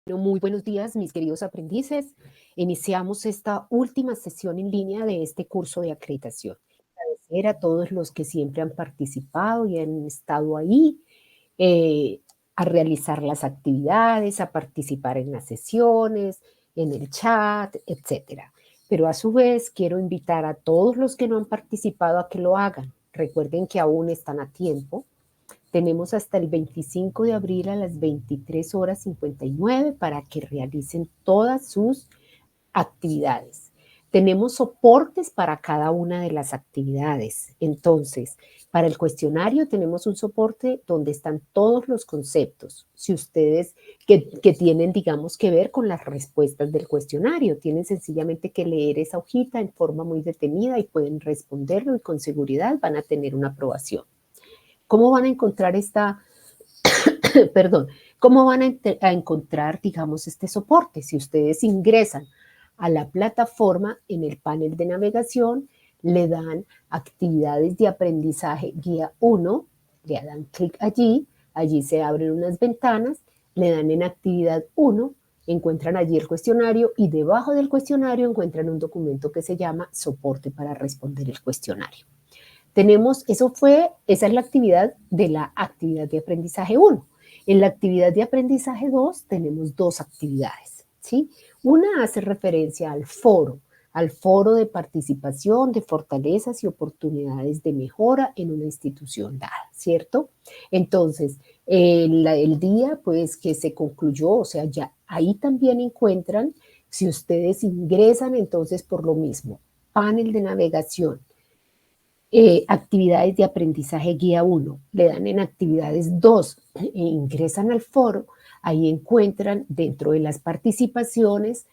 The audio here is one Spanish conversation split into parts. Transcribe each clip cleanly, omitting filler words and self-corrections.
Bueno, muy buenos días, mis queridos aprendices. Iniciamos esta última sesión en línea de este curso de acreditación. Agradecer a todos los que siempre han participado y han estado ahí eh, a realizar las actividades, a participar en las sesiones, en el chat, etcétera. Pero a su vez quiero invitar a todos los que no han participado a que lo hagan. Recuerden que aún están a tiempo. Tenemos hasta el 25 de abril a las 23 horas 59 para que realicen todas sus actividades. Tenemos soportes para cada una de las actividades. Entonces, para el cuestionario tenemos un soporte donde están todos los conceptos. Si ustedes que tienen, digamos, que ver con las respuestas del cuestionario, tienen sencillamente que leer esa hojita en forma muy detenida y pueden responderlo y con seguridad van a tener una aprobación. ¿Cómo van a encontrar perdón, cómo van a encontrar, digamos, este soporte? Si ustedes ingresan a la plataforma en el panel de navegación, le dan actividades de aprendizaje guía 1, le dan clic allí, allí se abren unas ventanas, le dan en actividad 1, encuentran allí el cuestionario y debajo del cuestionario encuentran un documento que se llama soporte para responder el cuestionario. Esa es la actividad de la actividad de aprendizaje 1. En la actividad de aprendizaje 2 tenemos dos actividades, ¿sí? Una hace referencia al foro de participación de fortalezas y oportunidades de mejora en una institución dada, ¿cierto? Entonces, el día pues que se concluyó, o sea, ya ahí también encuentran, si ustedes ingresan entonces por lo mismo, panel de navegación, actividades de aprendizaje guía 1, le dan en actividades 2 e ingresan al foro, ahí encuentran dentro de las participaciones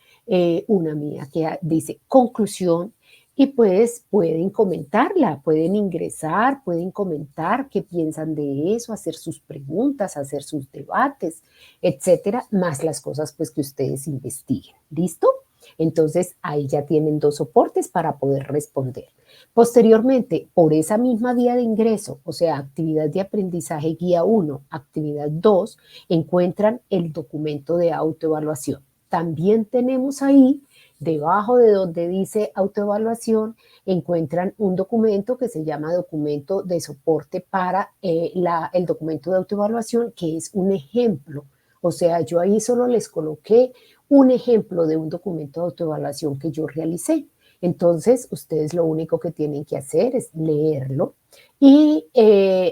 una mía que dice conclusión y pues pueden comentarla, pueden ingresar, pueden comentar qué piensan de eso, hacer sus preguntas, hacer sus debates, etcétera, más las cosas pues que ustedes investiguen. ¿Listo? Entonces ahí ya tienen dos soportes para poder responder. Posteriormente, por esa misma vía de ingreso, o sea, actividad de aprendizaje guía 1, actividad 2, encuentran el documento de autoevaluación. También tenemos ahí, debajo de donde dice autoevaluación, encuentran un documento que se llama documento de soporte para el documento de autoevaluación, que es un ejemplo. O sea, yo ahí solo les coloqué un ejemplo de un documento de autoevaluación que yo realicé. Entonces, ustedes lo único que tienen que hacer es leerlo y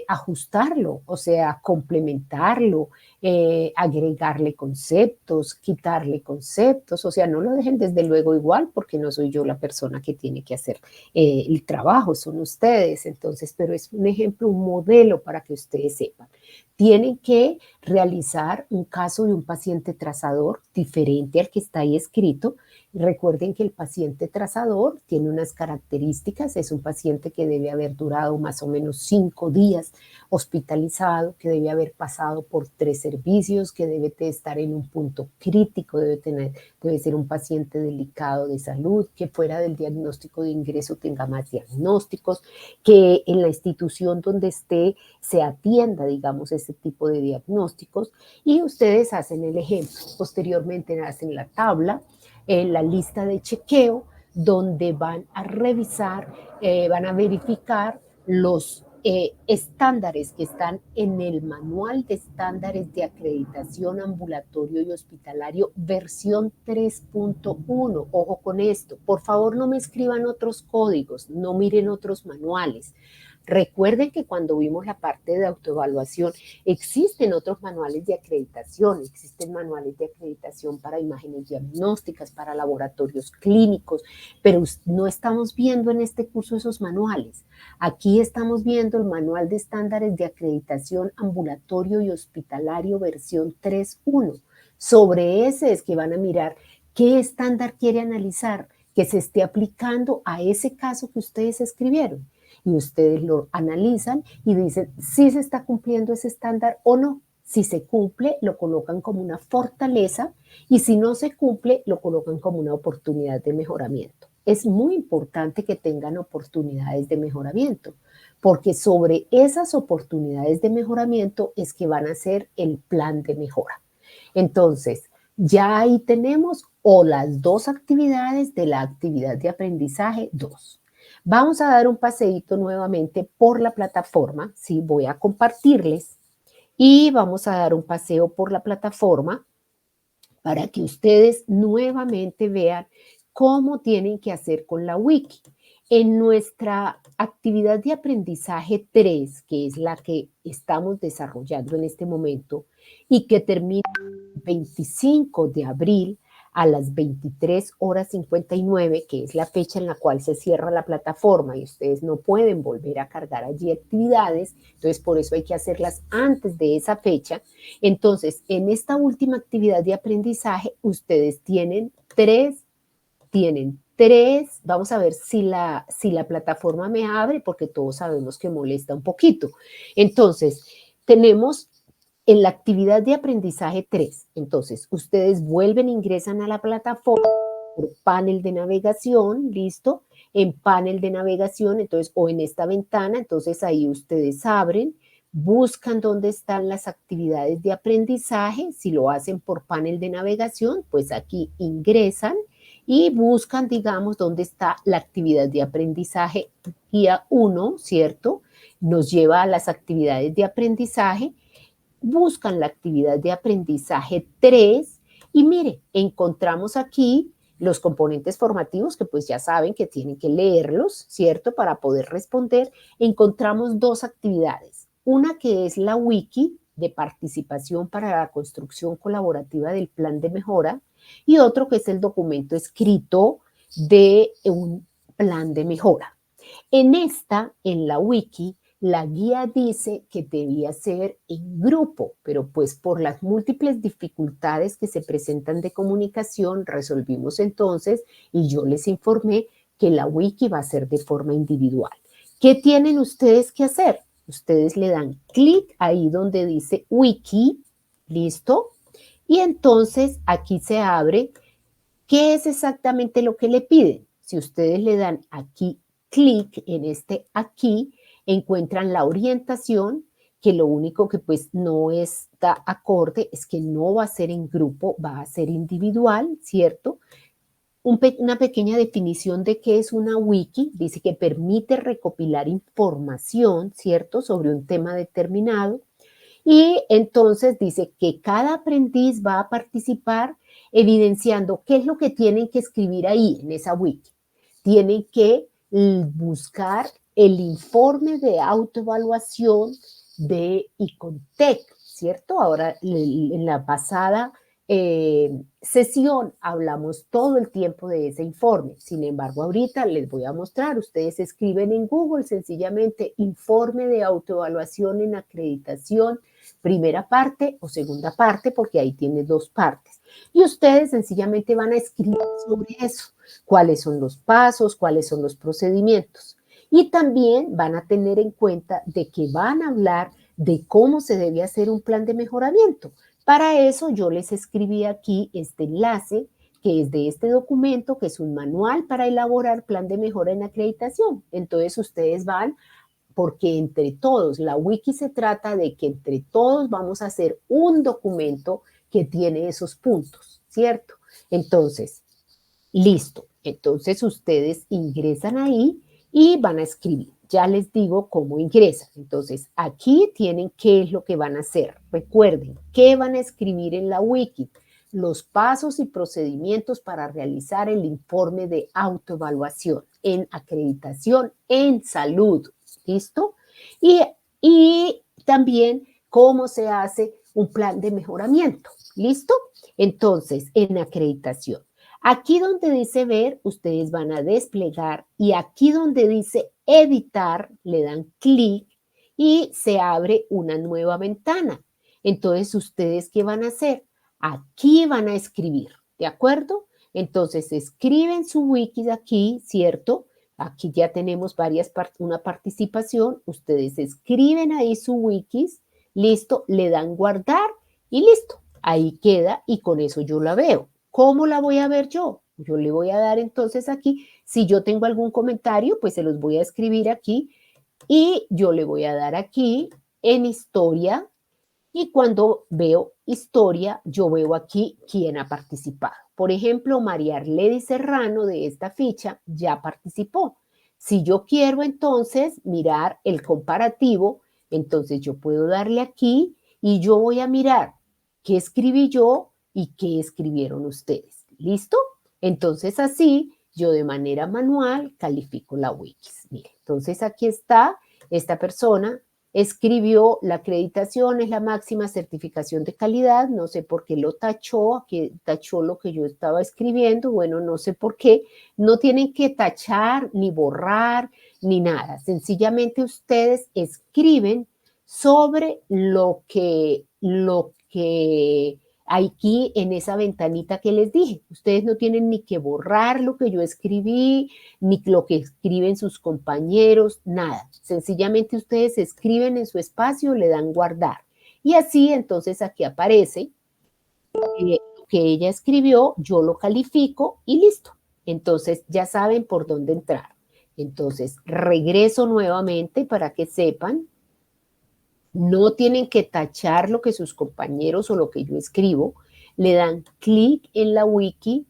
ajustarlo, o sea, complementarlo, agregarle conceptos, quitarle conceptos, o sea, no lo dejen desde luego igual porque no soy yo la persona que tiene que hacer el trabajo, son ustedes, entonces, pero es un ejemplo, un modelo para que ustedes sepan. Tienen que realizar un caso de un paciente trazador diferente al que está ahí escrito. Recuerden que el paciente trazador tiene unas características, es un paciente que debe haber durado más o menos 5 días hospitalizado, que debe haber pasado por 3 servicios, que debe estar en un punto crítico, debe ser un paciente delicado de salud, que fuera del diagnóstico de ingreso tenga más diagnósticos, que en la institución donde esté se atienda, digamos, ese tipo de diagnósticos y ustedes hacen el ejemplo. Posteriormente hacen la tabla, la lista de chequeo, donde van a revisar, van a verificar los estándares que están en el manual de estándares de acreditación ambulatorio y hospitalario versión 3.1. Ojo con esto, por favor no me escriban otros códigos, no miren otros manuales. Recuerden que cuando vimos la parte de autoevaluación, existen otros manuales de acreditación, existen manuales de acreditación para imágenes diagnósticas, para laboratorios clínicos, pero no estamos viendo en este curso esos manuales. Aquí estamos viendo el manual de estándares de acreditación ambulatorio y hospitalario versión 3.1. Sobre ese es que van a mirar qué estándar quiere analizar que se esté aplicando a ese caso que ustedes escribieron. Y ustedes lo analizan y dicen si se está cumpliendo ese estándar o no. Si se cumple, lo colocan como una fortaleza y si no se cumple, lo colocan como una oportunidad de mejoramiento. Es muy importante que tengan oportunidades de mejoramiento, porque sobre esas oportunidades de mejoramiento es que van a hacer el plan de mejora. Entonces, Ya ahí tenemos o las dos actividades de la actividad de aprendizaje 2. Vamos a dar un paseíto nuevamente por la plataforma, ¿sí? Voy a compartirles y vamos a dar un paseo por la plataforma para que ustedes nuevamente vean cómo tienen que hacer con la wiki. En nuestra actividad de aprendizaje 3, que es la que estamos desarrollando en este momento y que termina el 25 de abril a las 23 horas 59, que es la fecha en la cual se cierra la plataforma y ustedes no pueden volver a cargar allí actividades, entonces por eso hay que hacerlas antes de esa fecha. Entonces, en esta última actividad de aprendizaje, ustedes tienen tres, vamos a ver si la plataforma me abre, porque todos sabemos que molesta un poquito. Entonces, tenemos en la actividad de aprendizaje 3, entonces, ustedes vuelven, ingresan a la plataforma por panel de navegación, ¿listo? En panel de navegación, entonces, o en esta ventana, entonces ahí ustedes abren, buscan dónde están las actividades de aprendizaje, si lo hacen por panel de navegación, pues aquí ingresan y buscan, digamos, dónde está la actividad de aprendizaje guía 1, ¿cierto? Nos lleva a las actividades de aprendizaje, buscan la actividad de aprendizaje 3 y mire, encontramos aquí los componentes formativos que pues ya saben que tienen que leerlos, ¿cierto? Para poder responder. Encontramos dos actividades. Una que es la wiki de participación para la construcción colaborativa del plan de mejora y otro que es el documento escrito de un plan de mejora. En la wiki, la guía dice que debía ser en grupo, pero pues por las múltiples dificultades que se presentan de comunicación, resolvimos entonces y yo les informé que la wiki va a ser de forma individual. ¿Qué tienen ustedes que hacer? Ustedes le dan clic ahí donde dice wiki, ¿listo? Y entonces aquí se abre. ¿Qué es exactamente lo que le piden? Si ustedes le dan aquí clic en este aquí, encuentran la orientación, que lo único que pues no está acorde es que no va a ser en grupo, va a ser individual, ¿cierto? Una pequeña definición de qué es una wiki, dice que permite recopilar información, ¿cierto?, sobre un tema determinado. Y entonces dice que cada aprendiz va a participar evidenciando qué es lo que tienen que escribir ahí en esa wiki. Tienen que buscar el informe de autoevaluación de Icontec, ¿cierto? Ahora, en la pasada sesión hablamos todo el tiempo de ese informe. Sin embargo, ahorita les voy a mostrar, ustedes escriben en Google sencillamente informe de autoevaluación en acreditación, primera parte o segunda parte, porque ahí tiene dos partes. Y ustedes sencillamente van a escribir sobre eso, cuáles son los pasos, cuáles son los procedimientos. Y también van a tener en cuenta de que van a hablar de cómo se debe hacer un plan de mejoramiento. Para eso yo les escribí aquí este enlace que es de este documento, que es un manual para elaborar plan de mejora en acreditación. Entonces ustedes van, porque entre todos, la wiki se trata de que entre todos vamos a hacer un documento que tiene esos puntos, ¿cierto? Entonces, listo. Entonces ustedes ingresan ahí y van a escribir. Ya les digo cómo ingresan. Entonces, aquí tienen qué es lo que van a hacer. Recuerden, ¿qué van a escribir en la wiki? Los pasos y procedimientos para realizar el informe de autoevaluación en acreditación en salud. ¿Listo? Y, y también cómo se hace un plan de mejoramiento. ¿Listo? Entonces, en acreditación. Aquí donde dice ver, ustedes van a desplegar y aquí donde dice editar, le dan clic y se abre una nueva ventana. Entonces, ¿ustedes qué van a hacer? Aquí van a escribir, ¿de acuerdo? Entonces, escriben su wiki aquí, ¿cierto? Aquí ya tenemos una participación. Ustedes escriben ahí su wikis, listo, le dan guardar y listo. Ahí queda y con eso yo la veo. ¿Cómo la voy a ver yo? Yo le voy a dar entonces aquí, si yo tengo algún comentario, pues se los voy a escribir aquí y yo le voy a dar aquí en historia y cuando veo historia, yo veo aquí quién ha participado. Por ejemplo, María Arledi Serrano de esta ficha ya participó. Si yo quiero entonces mirar el comparativo, entonces yo puedo darle aquí y yo voy a mirar qué escribí yo y qué escribieron ustedes. ¿Listo? Entonces así yo de manera manual califico la Wikis. Mire, entonces aquí está esta persona escribió la acreditación es la máxima certificación de calidad, no sé por qué lo tachó, aquí tachó lo que yo estaba escribiendo, bueno, no sé por qué, no tienen que tachar ni borrar ni nada, sencillamente ustedes escriben sobre lo que aquí en esa ventanita que les dije, ustedes no tienen ni que borrar lo que yo escribí, ni lo que escriben sus compañeros, nada. Sencillamente ustedes escriben en su espacio, le dan guardar. Y así entonces aquí aparece lo que ella escribió, yo lo califico y listo. Entonces ya saben por dónde entrar. Entonces regreso nuevamente para que sepan, no tienen que tachar lo que sus compañeros o lo que yo escribo, le dan clic en la wiki,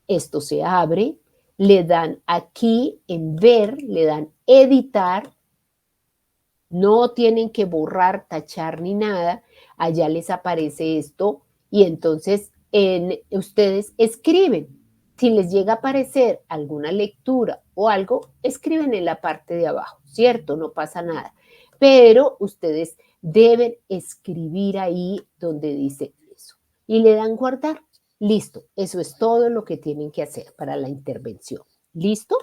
esto se abre, le dan aquí en ver, le dan editar, no tienen que borrar, tachar ni nada, allá les aparece esto y entonces ustedes escriben. Si les llega a aparecer alguna lectura o algo, escriben en la parte de abajo, ¿cierto? No pasa nada. Pero ustedes deben escribir ahí donde dice eso y le dan guardar. Listo, eso es todo lo que tienen que hacer para la intervención. ¿Listo?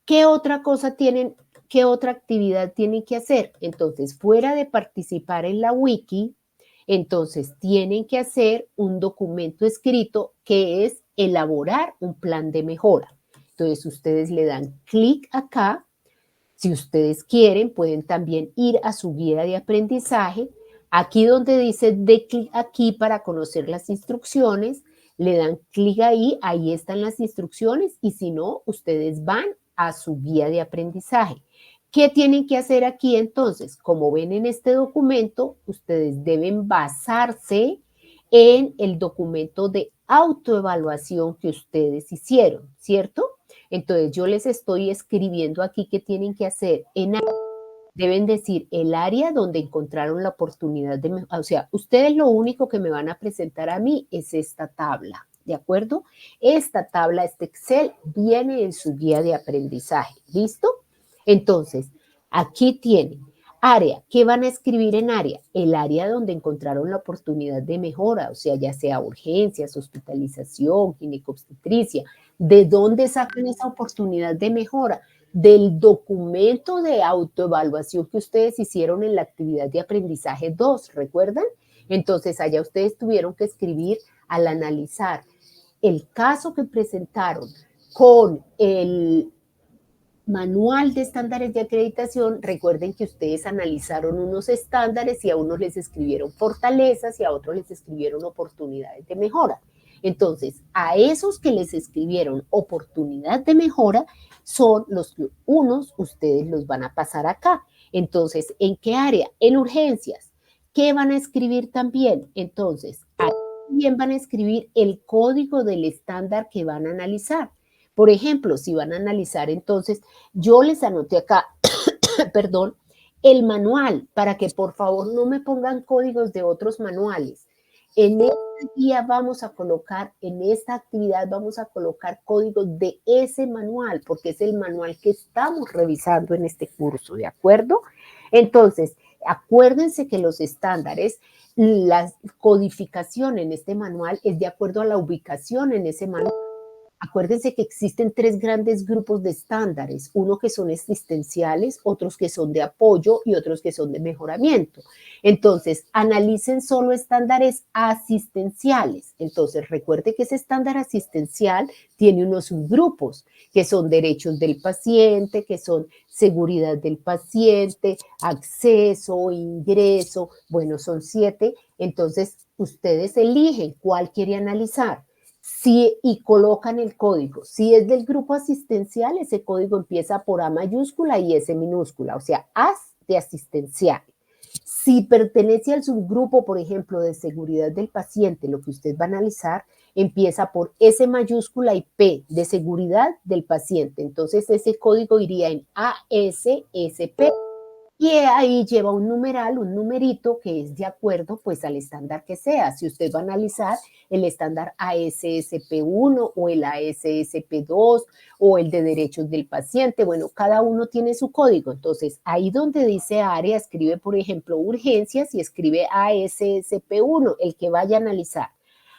¿Qué otra cosa tienen, qué otra actividad tienen que hacer? Entonces, fuera de participar en la wiki, entonces tienen que hacer un documento escrito que es elaborar un plan de mejora. Entonces, ustedes le dan clic acá. Si ustedes quieren, pueden también ir a su guía de aprendizaje. Aquí donde dice de clic aquí para conocer las instrucciones, le dan clic ahí, ahí están las instrucciones y si no, ustedes van a su guía de aprendizaje. ¿Qué tienen que hacer aquí entonces? Como ven en este documento, ustedes deben basarse en el documento de autoevaluación que ustedes hicieron, ¿cierto? Entonces yo les estoy escribiendo aquí qué tienen que hacer. Deben decir el área donde encontraron la oportunidad de, o sea, ustedes lo único que me van a presentar a mí es esta tabla, ¿de acuerdo? Esta tabla, este Excel, viene en su guía de aprendizaje, ¿listo? Entonces, aquí tienen área. ¿Qué van a escribir en área? El área donde encontraron la oportunidad de mejora, o sea, ya sea urgencias, hospitalización, ginecobstetricia. ¿De dónde sacan esa oportunidad de mejora? Del documento de autoevaluación que ustedes hicieron en la actividad de aprendizaje 2, ¿recuerdan? Entonces, allá ustedes tuvieron que escribir al analizar el caso que presentaron con el manual de estándares de acreditación, recuerden que ustedes analizaron unos estándares y a unos les escribieron fortalezas y a otros les escribieron oportunidades de mejora. Entonces, a esos que les escribieron oportunidad de mejora son los que unos ustedes los van a pasar acá. Entonces, ¿en qué área? En urgencias. ¿Qué van a escribir también? Entonces, también van a escribir el código del estándar que van a analizar. Por ejemplo, si van a analizar entonces, yo les anoté acá, perdón, el manual para que por favor no me pongan códigos de otros manuales. En esta guía vamos a colocar, en esta actividad vamos a colocar códigos de ese manual, porque es el manual que estamos revisando en este curso, ¿de acuerdo? Entonces, acuérdense que los estándares, la codificación en este manual es de acuerdo a la ubicación en ese manual. Acuérdense que existen tres grandes grupos de estándares, uno que son existenciales, otros que son de apoyo y otros que son de mejoramiento. Entonces, analicen solo estándares asistenciales. Entonces, recuerde que ese estándar asistencial tiene unos subgrupos, que son derechos del paciente, que son seguridad del paciente, acceso, ingreso, bueno, son 7. Entonces, ustedes eligen cuál quiere analizar. Si, y colocan el código. Si es del grupo asistencial, ese código empieza por A mayúscula y S minúscula, o sea, A de asistencial. Si pertenece al subgrupo, por ejemplo, de seguridad del paciente, lo que usted va a analizar empieza por S mayúscula y P de seguridad del paciente. Entonces ese código iría en ASSP. Y ahí lleva un numeral, un numerito que es de acuerdo pues al estándar que sea. Si usted va a analizar el estándar ASSP1 o el ASSP2 o el de derechos del paciente, bueno, cada uno tiene su código. Entonces, ahí donde dice área, escribe, por ejemplo, urgencias y escribe ASSP1, el que vaya a analizar.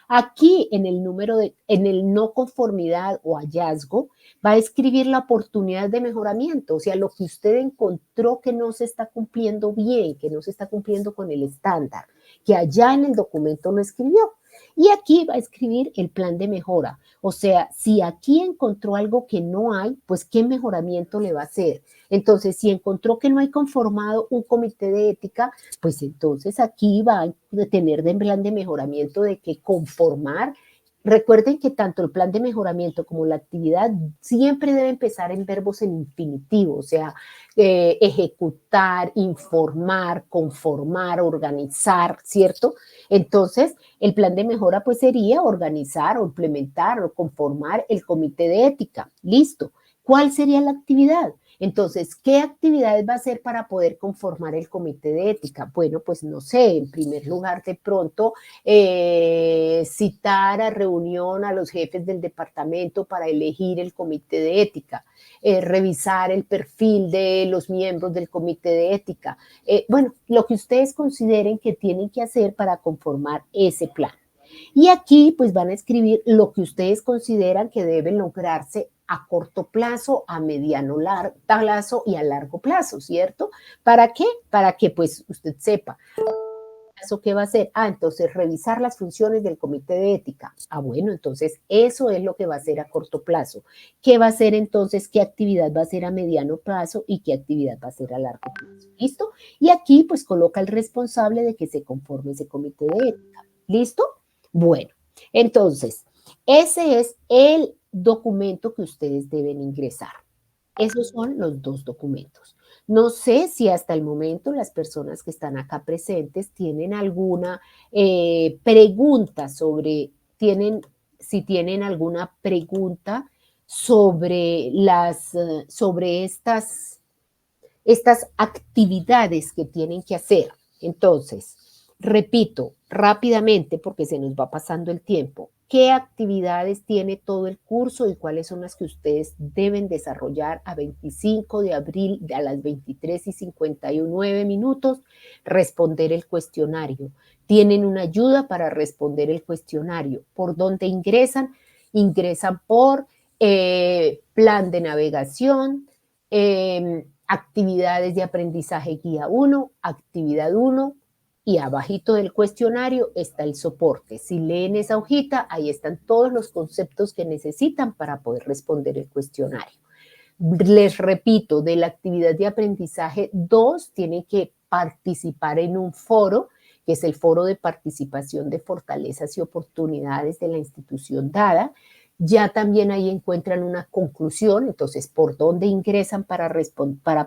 Aquí en el número en el no conformidad o hallazgo, va a escribir la oportunidad de mejoramiento, o sea, lo que usted encontró que no se está cumpliendo bien, que no se está cumpliendo con el estándar, que allá en el documento no escribió. Y aquí va a escribir el plan de mejora. O sea, si aquí encontró algo que no hay, pues qué mejoramiento le va a hacer. Entonces, si encontró que no hay conformado un comité de ética, pues entonces aquí va a tener de plan de mejoramiento de que conformar. Recuerden que tanto el plan de mejoramiento como la actividad siempre debe empezar en verbos en infinitivo, o sea, ejecutar, informar, conformar, organizar, ¿cierto? Entonces, el plan de mejora pues sería organizar o implementar o conformar el comité de ética. Listo. ¿Cuál sería la actividad? Entonces, ¿qué actividades va a hacer para poder conformar el comité de ética? Bueno, pues no sé, en primer lugar, de pronto, citar a reunión a los jefes del departamento para elegir el comité de ética, revisar el perfil de los miembros del comité de ética. Bueno, lo que ustedes consideren que tienen que hacer para conformar ese plan. Y aquí pues van a escribir lo que ustedes consideran que debe lograrse a corto plazo, a mediano plazo y a largo plazo, ¿cierto? ¿Para qué? Para que pues usted sepa. ¿Eso qué va a hacer? Entonces revisar las funciones del comité de ética. Bueno, entonces eso es lo que va a hacer a corto plazo. ¿Qué va a hacer entonces? ¿Qué actividad va a ser a mediano plazo y qué actividad va a ser a largo plazo? ¿Listo? Y aquí pues coloca el responsable de que se conforme ese comité de ética. ¿Listo? Bueno, entonces, ese es el documento que ustedes deben ingresar. Esos son los dos documentos. No sé si hasta el momento las personas que están acá presentes tienen alguna pregunta sobre, si tienen alguna pregunta sobre sobre estas actividades que tienen que hacer. Entonces, repito rápidamente porque se nos va pasando el tiempo. ¿Qué actividades tiene todo el curso y cuáles son las que ustedes deben desarrollar a 25 de abril a las 23:59? Responder el cuestionario. Tienen una ayuda para responder el cuestionario. ¿Por dónde ingresan? Ingresan por plan de navegación, actividades de aprendizaje guía 1, actividad 1, y abajito del cuestionario está el soporte. Si leen esa hojita, ahí están todos los conceptos que necesitan para poder responder el cuestionario. Les repito, de la actividad de aprendizaje 2 tienen que participar en un foro, que es el foro de participación de fortalezas y oportunidades de la institución dada. Ya también ahí encuentran una conclusión, entonces, ¿por dónde ingresan para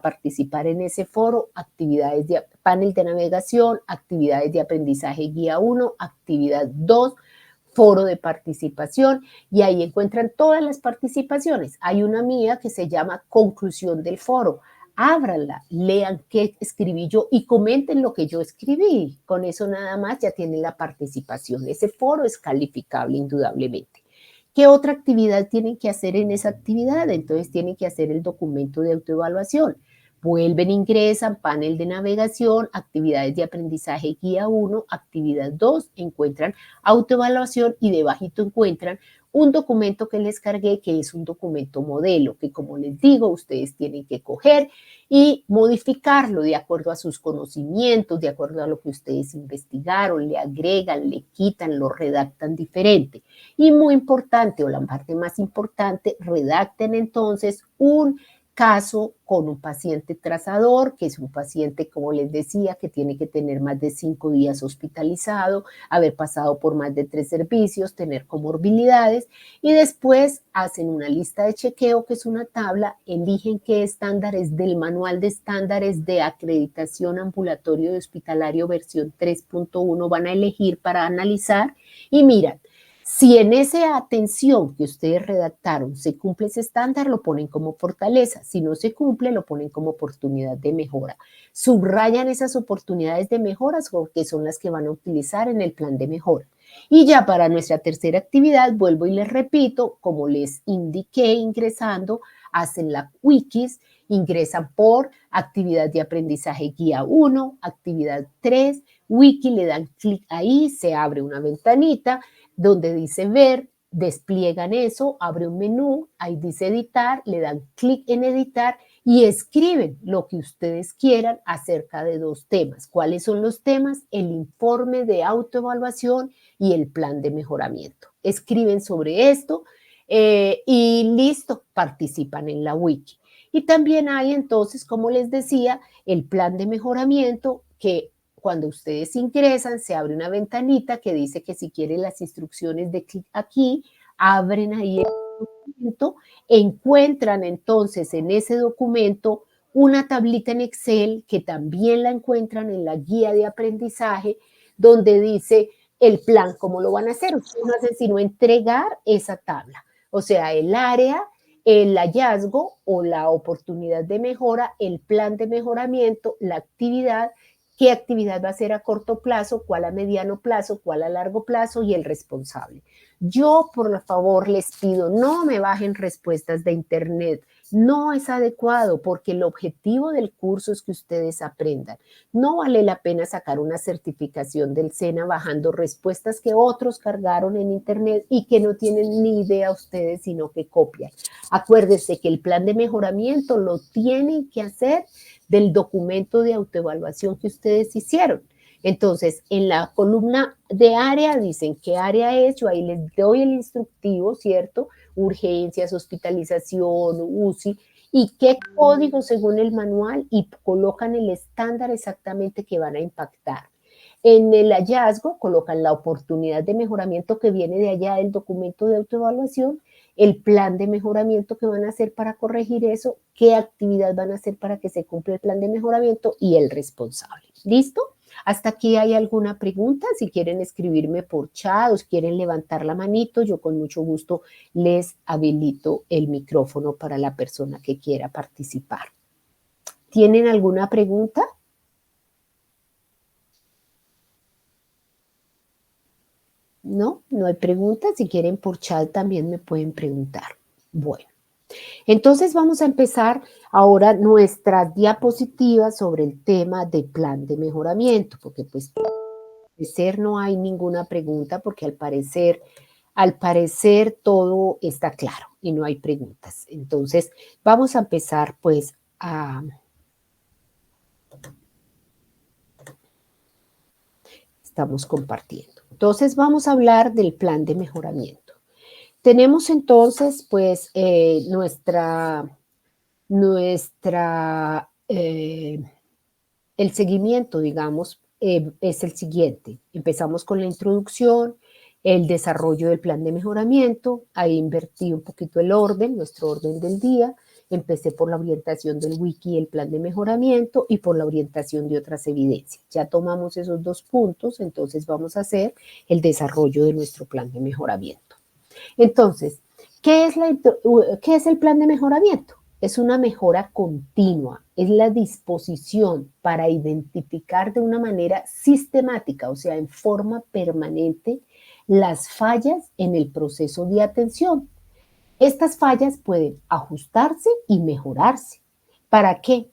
participar en ese foro? Actividades de panel de navegación, actividades de aprendizaje guía 1, actividad 2, foro de participación, y ahí encuentran todas las participaciones. Hay una mía que se llama conclusión del foro. Ábranla, lean qué escribí yo y comenten lo que yo escribí. Con eso nada más ya tienen la participación. Ese foro es calificable indudablemente. ¿Qué otra actividad tienen que hacer en esa actividad? Entonces tienen que hacer el documento de autoevaluación. Vuelven, ingresan, panel de navegación, actividades de aprendizaje guía 1, actividad 2, encuentran autoevaluación y debajito encuentran un documento que les cargué, que es un documento modelo, que como les digo, ustedes tienen que coger y modificarlo de acuerdo a sus conocimientos, de acuerdo a lo que ustedes investigaron, le agregan, le quitan, lo redactan diferente. Y muy importante, o la parte más importante, redacten entonces un caso con un paciente trazador, que es un paciente, como les decía, que tiene que tener más de 5 días hospitalizado, haber pasado por más de 3 servicios, tener comorbilidades, y después hacen una lista de chequeo, que es una tabla, eligen qué estándares del manual de estándares de acreditación ambulatorio y hospitalario versión 3.1 van a elegir para analizar, y miran, si en esa atención que ustedes redactaron se cumple ese estándar, lo ponen como fortaleza. Si no se cumple, lo ponen como oportunidad de mejora. Subrayan esas oportunidades de mejoras porque son las que van a utilizar en el plan de mejora. Y ya para nuestra tercera actividad, vuelvo y les repito, como les indiqué ingresando, hacen la wikis, ingresan por actividad de aprendizaje guía 1, actividad 3, wiki, le dan clic ahí, se abre una ventanita donde dice ver, despliegan eso, abre un menú, ahí dice editar, le dan clic en editar y escriben lo que ustedes quieran acerca de 2 temas. ¿Cuáles son los temas? El informe de autoevaluación y el plan de mejoramiento. Escriben sobre esto y listo, participan en la wiki. Y también hay entonces, como les decía, el plan de mejoramiento que cuando ustedes ingresan, se abre una ventanita que dice que si quieren las instrucciones de clic aquí, abren ahí el documento, encuentran entonces en ese documento una tablita en Excel que también la encuentran en la guía de aprendizaje, donde dice el plan, cómo lo van a hacer. Ustedes no hacen sino entregar esa tabla. O sea, el área, el hallazgo o la oportunidad de mejora, el plan de mejoramiento, la actividad, qué actividad va a ser a corto plazo, cuál a mediano plazo, cuál a largo plazo y el responsable. Yo, por favor, les pido, no me bajen respuestas de internet. No es adecuado porque el objetivo del curso es que ustedes aprendan. No vale la pena sacar una certificación del SENA bajando respuestas que otros cargaron en internet y que no tienen ni idea ustedes, sino que copian. Acuérdense que el plan de mejoramiento lo tienen que hacer del documento de autoevaluación que ustedes hicieron. Entonces, en la columna de área dicen qué área es, yo ahí les doy el instructivo, ¿cierto? Urgencias, hospitalización, UCI, y qué código según el manual y colocan el estándar exactamente que van a impactar. En el hallazgo colocan la oportunidad de mejoramiento que viene de allá del documento de autoevaluación, el plan de mejoramiento que van a hacer para corregir eso, qué actividad van a hacer para que se cumpla el plan de mejoramiento y el responsable. ¿Listo? ¿Hasta aquí hay alguna pregunta? Si quieren escribirme por chat o si quieren levantar la manito, yo con mucho gusto les habilito el micrófono para la persona que quiera participar. ¿Tienen alguna pregunta? No, no hay preguntas. Si quieren por chat también me pueden preguntar. Bueno, entonces vamos a empezar ahora nuestras diapositivas sobre el tema de plan de mejoramiento, porque pues al parecer no hay ninguna pregunta, porque al parecer todo está claro y no hay preguntas. Entonces vamos a empezar pues a... Estamos compartiendo. Entonces vamos a hablar del plan de mejoramiento. Tenemos entonces pues el seguimiento, digamos, es el siguiente. Empezamos con la introducción, el desarrollo del plan de mejoramiento, ahí invertí un poquito el orden, nuestro orden del día, empecé por la orientación del wiki, el plan de mejoramiento y por la orientación de otras evidencias. Ya tomamos esos 2 puntos, entonces vamos a hacer el desarrollo de nuestro plan de mejoramiento. Entonces, ¿qué es el plan de mejoramiento? Es una mejora continua, es la disposición para identificar de una manera sistemática, o sea, en forma permanente, las fallas en el proceso de atención. Estas fallas pueden ajustarse y mejorarse. ¿Para qué?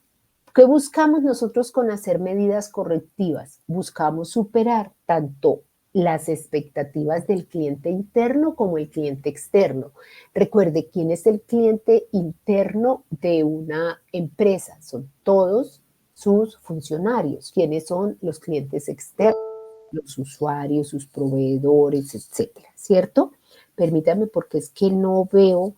¿Qué buscamos nosotros con hacer medidas correctivas? Buscamos superar tanto las expectativas del cliente interno como el cliente externo. Recuerde, ¿quién es el cliente interno de una empresa? Son todos sus funcionarios. ¿Quiénes son los clientes externos? Los usuarios, sus proveedores, etcétera, ¿cierto? Permítame porque es que no veo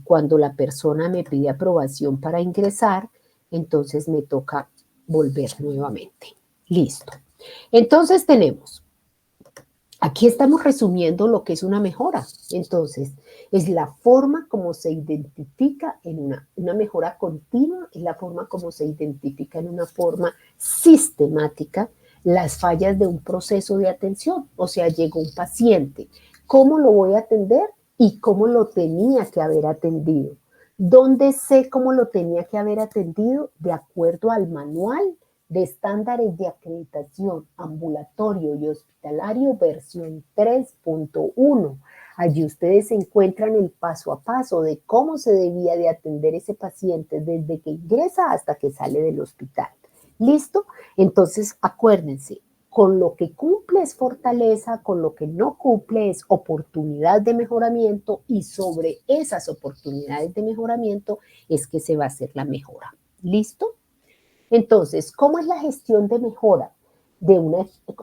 cuando la persona me pide aprobación para ingresar, entonces me toca volver nuevamente. Listo. Entonces tenemos, aquí estamos resumiendo lo que es una mejora. Entonces, es la forma como se identifica en una mejora continua, es la forma como se identifica en una forma sistemática las fallas de un proceso de atención. O sea, llegó un paciente, ¿cómo lo voy a atender y cómo lo tenía que haber atendido? ¿Dónde sé cómo lo tenía que haber atendido? De acuerdo al manual de estándares de acreditación ambulatorio y hospitalario versión 3.1. Allí ustedes encuentran el paso a paso de cómo se debía de atender ese paciente desde que ingresa hasta que sale del hospital. ¿Listo? Entonces, acuérdense, con lo que cumple es fortaleza, con lo que no cumple es oportunidad de mejoramiento y sobre esas oportunidades de mejoramiento es que se va a hacer la mejora. ¿Listo? Entonces, ¿cómo es la gestión de mejora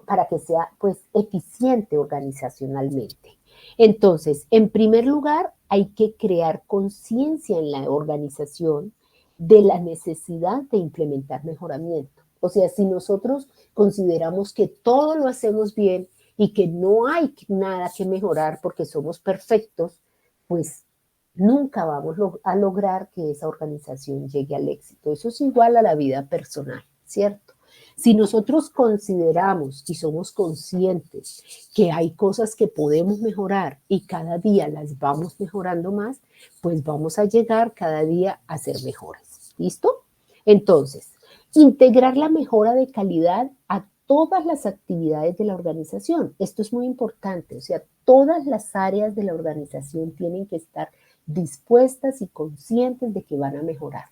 para que sea pues eficiente organizacionalmente? Entonces, en primer lugar, hay que crear conciencia en la organización de la necesidad de implementar mejoramiento. O sea, si nosotros consideramos que todo lo hacemos bien y que no hay nada que mejorar porque somos perfectos, pues nunca vamos a lograr que esa organización llegue al éxito. Eso es igual a la vida personal, ¿cierto? Si nosotros consideramos y somos conscientes que hay cosas que podemos mejorar y cada día las vamos mejorando más, pues vamos a llegar cada día a ser mejores. ¿Listo? Entonces, integrar la mejora de calidad a todas las actividades de la organización. Esto es muy importante, o sea, todas las áreas de la organización tienen que estar dispuestas y conscientes de que van a mejorar,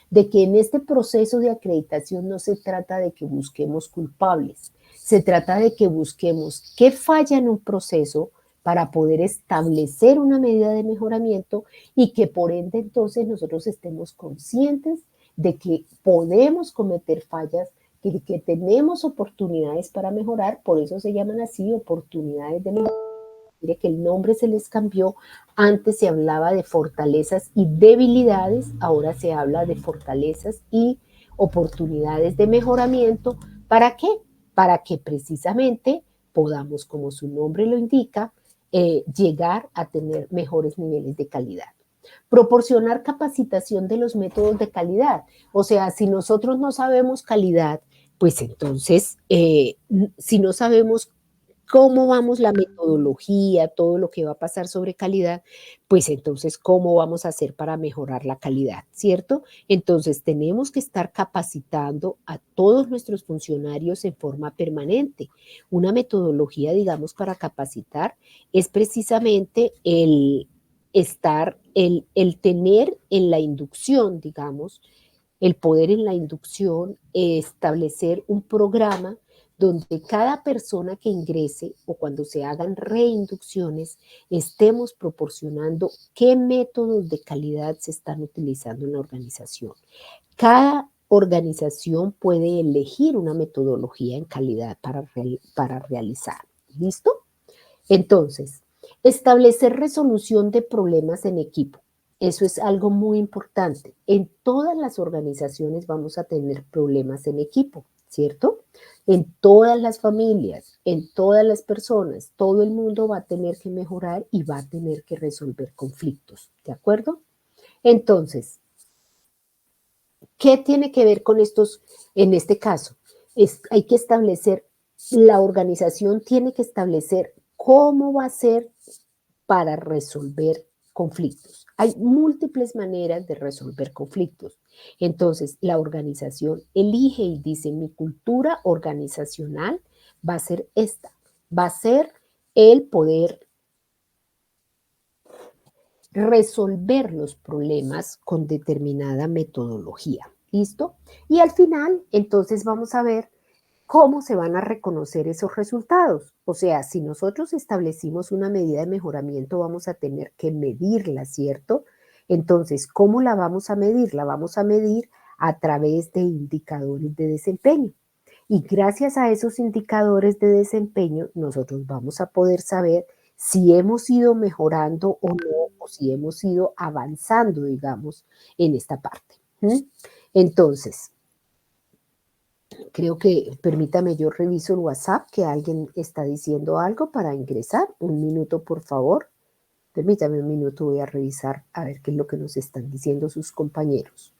de que en este proceso de acreditación no se trata de que busquemos culpables, se trata de que busquemos qué falla en un proceso para poder establecer una medida de mejoramiento y que por ende entonces nosotros estemos conscientes de que podemos cometer fallas, que tenemos oportunidades para mejorar, por eso se llaman así oportunidades de mejora. Mire que el nombre se les cambió, antes se hablaba de fortalezas y debilidades, ahora se habla de fortalezas y oportunidades de mejoramiento. ¿Para qué? Para que precisamente podamos, como su nombre lo indica, llegar a tener mejores niveles de calidad. Proporcionar capacitación de los métodos de calidad. O sea, si nosotros no sabemos calidad, pues entonces, si no sabemos cómo vamos la metodología, todo lo que va a pasar sobre calidad, pues entonces, ¿cómo vamos a hacer para mejorar la calidad? ¿Cierto? Entonces, tenemos que estar capacitando a todos nuestros funcionarios en forma permanente. Una metodología, digamos, para capacitar es precisamente el tener en la inducción, digamos, el poder en la inducción, establecer un programa donde cada persona que ingrese o cuando se hagan reinducciones, estemos proporcionando qué métodos de calidad se están utilizando en la organización. Cada organización puede elegir una metodología en calidad para realizar. ¿Listo? Entonces, establecer resolución de problemas en equipo. Eso es algo muy importante. En todas las organizaciones vamos a tener problemas en equipo, ¿cierto? En todas las familias, en todas las personas, todo el mundo va a tener que mejorar y va a tener que resolver conflictos, ¿de acuerdo? Entonces, ¿qué tiene que ver con estos, en este caso? Hay que establecer, la organización tiene que establecer cómo va a ser para resolver conflictos. Hay múltiples maneras de resolver conflictos. Entonces, la organización elige y dice, mi cultura organizacional va a ser esta, va a ser el poder resolver los problemas con determinada metodología. ¿Listo? Y al final, entonces vamos a ver cómo se van a reconocer esos resultados. O sea, si nosotros establecimos una medida de mejoramiento, vamos a tener que medirla, ¿cierto? Entonces, ¿cómo la vamos a medir? La vamos a medir a través de indicadores de desempeño. Y gracias a esos indicadores de desempeño, nosotros vamos a poder saber si hemos ido mejorando o no, o si hemos ido avanzando, digamos, en esta parte. Entonces, creo que, permítame, yo reviso el WhatsApp, que alguien está diciendo algo para ingresar. Un minuto, por favor. Permítame un minuto, voy a revisar a ver qué es lo que nos están diciendo sus compañeros.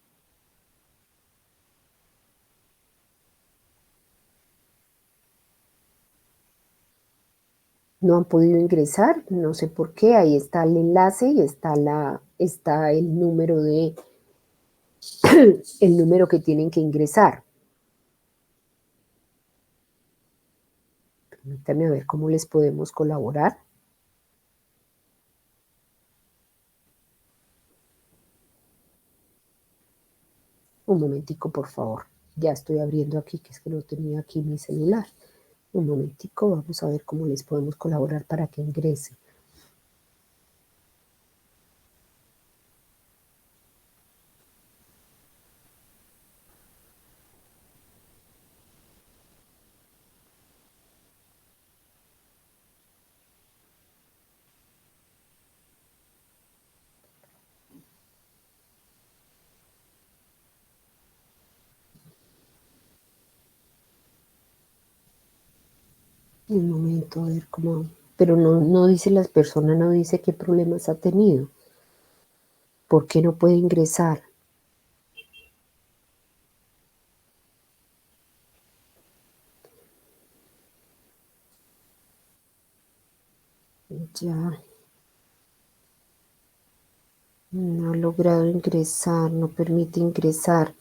No han podido ingresar, no sé por qué, ahí está el enlace y está el número el número que tienen que ingresar. Permítanme a ver cómo les podemos colaborar. Un momentico, por favor. Ya estoy abriendo aquí, que es que no tenía aquí mi celular. Un momentico, vamos a ver cómo les podemos colaborar para que ingresen. Un momento, a ver cómo... Pero no dice las personas, no dice qué problemas ha tenido. ¿Por qué no puede ingresar? Ya. No ha logrado ingresar, no permite ingresar.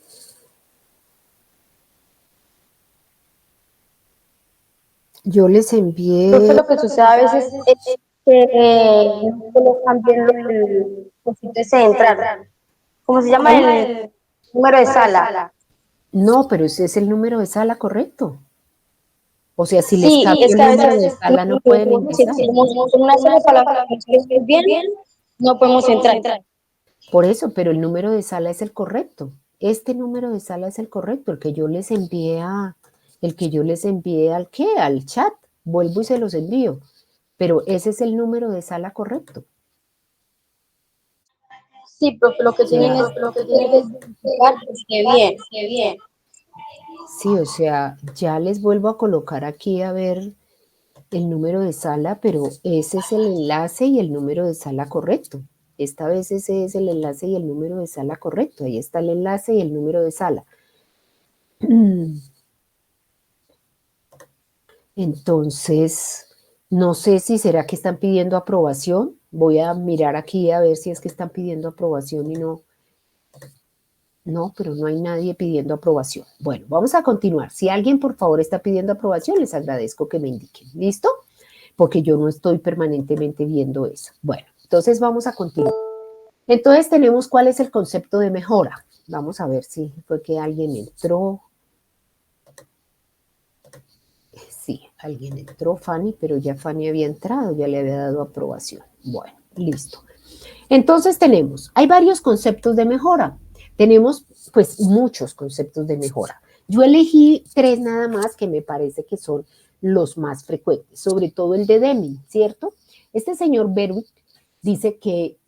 Yo les Profe, envié... lo que sucede a veces es que no colocan bien el cosito ese de entrar. ¿Cómo se llama ¿Cómo? el número de sala? No, pero ese es el número de sala correcto. O sea, si les Sí, cambio es el que a número de veces sala, no pueden si ingresar. tenemos una sola palabra que no escribe bien, no podemos entrar. Por eso, pero el número de sala es el correcto. Este número de sala es el correcto, el que yo les envié al qué, al chat. Vuelvo y se los envío. Pero ese es el número de sala correcto. Sí, profe, lo O que tienen sea, es que verificar que esté bien. sí, o sea, ya les vuelvo a colocar aquí a ver el número de sala, pero ese es el enlace y el número de sala correcto. Esta vez ese es el enlace y el número de sala correcto. Ahí está el enlace y el número de sala. Entonces, no sé si será que están pidiendo aprobación. Voy a mirar aquí a ver si es que están pidiendo aprobación y no. No, pero no hay nadie pidiendo aprobación. Bueno, vamos a continuar. Si alguien por favor está pidiendo aprobación, les agradezco que me indiquen. ¿Listo? Porque yo no estoy permanentemente viendo eso. Bueno, entonces vamos a continuar. Entonces tenemos cuál es el concepto de mejora. Vamos a ver si fue que alguien entró. Sí, alguien entró, Fanny, pero ya Fanny había entrado, ya le había dado aprobación. Bueno, listo. Entonces hay varios conceptos de mejora. Tenemos pues muchos conceptos de mejora. Yo elegí 3 nada más que me parece que son los más frecuentes, sobre todo el de Deming, ¿cierto? Este señor Berwick dice que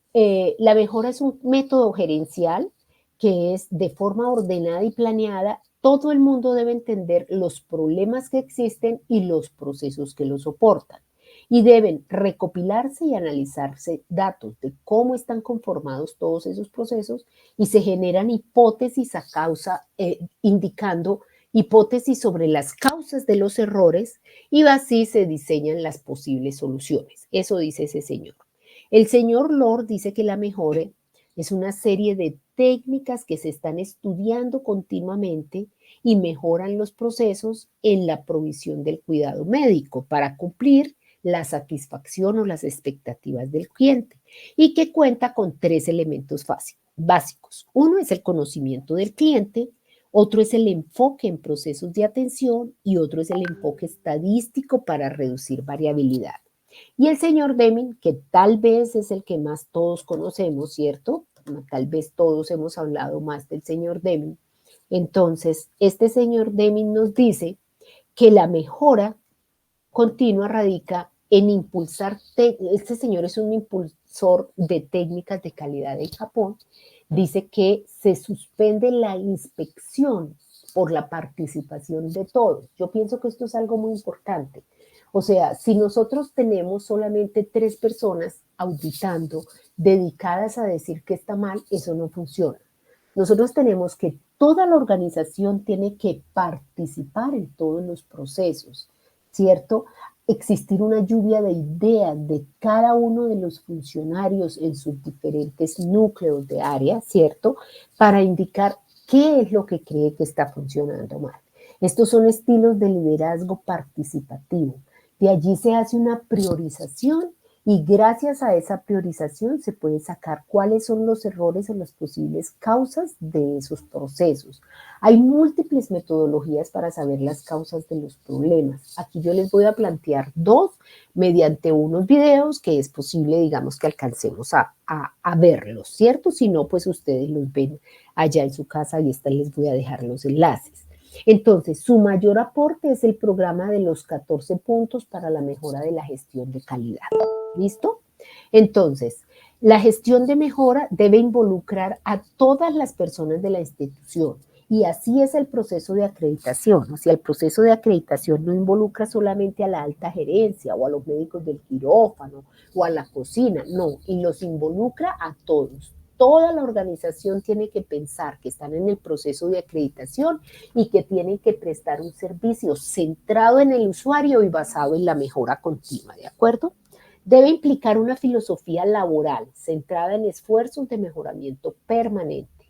la mejora es un método gerencial que es de forma ordenada y planeada. Todo el mundo debe entender los problemas que existen y los procesos que los soportan y deben recopilarse y analizarse datos de cómo están conformados todos esos procesos y se generan hipótesis a causa, indicando hipótesis sobre las causas de los errores y así se diseñan las posibles soluciones. Eso dice ese señor. El señor Lord dice que la mejora es una serie de técnicas que se están estudiando continuamente y mejoran los procesos en la provisión del cuidado médico para cumplir la satisfacción o las expectativas del cliente y que cuenta con 3 elementos básicos. Uno es el conocimiento del cliente, otro es el enfoque en procesos de atención y otro es el enfoque estadístico para reducir variabilidad. Y el señor Deming, que tal vez es el que más todos conocemos, ¿cierto? Tal vez todos hemos hablado más del señor Deming. Entonces, este señor Deming nos dice que la mejora continua radica en impulsar, este señor es un impulsor de técnicas de calidad en Japón, dice que se suspende la inspección por la participación de todos. Yo pienso que esto es algo muy importante. O sea, si nosotros tenemos solamente 3 personas auditando, dedicadas a decir que está mal, eso no funciona. Nosotros tenemos que, toda la organización tiene que participar en todos los procesos, ¿cierto? Existir una lluvia de ideas de cada uno de los funcionarios en sus diferentes núcleos de área, ¿cierto? Para indicar qué es lo que cree que está funcionando mal. Estos son estilos de liderazgo participativo. De allí se hace una priorización y gracias a esa priorización se puede sacar cuáles son los errores o las posibles causas de esos procesos. Hay múltiples metodologías para saber las causas de los problemas. Aquí yo les voy a plantear 2 mediante unos videos que es posible, digamos, que alcancemos a verlos, ¿cierto? Si no, pues ustedes los ven allá en su casa y les voy a dejar los enlaces. Entonces, su mayor aporte es el programa de los 14 puntos para la mejora de la gestión de calidad. ¿Listo? Entonces, la gestión de mejora debe involucrar a todas las personas de la institución y así es el proceso de acreditación. O sea, el proceso de acreditación no involucra solamente a la alta gerencia o a los médicos del quirófano o a la cocina, no, y los involucra a todos. Toda la organización tiene que pensar que están en el proceso de acreditación y que tienen que prestar un servicio centrado en el usuario y basado en la mejora continua, ¿de acuerdo? Debe implicar una filosofía laboral centrada en esfuerzos de mejoramiento permanente.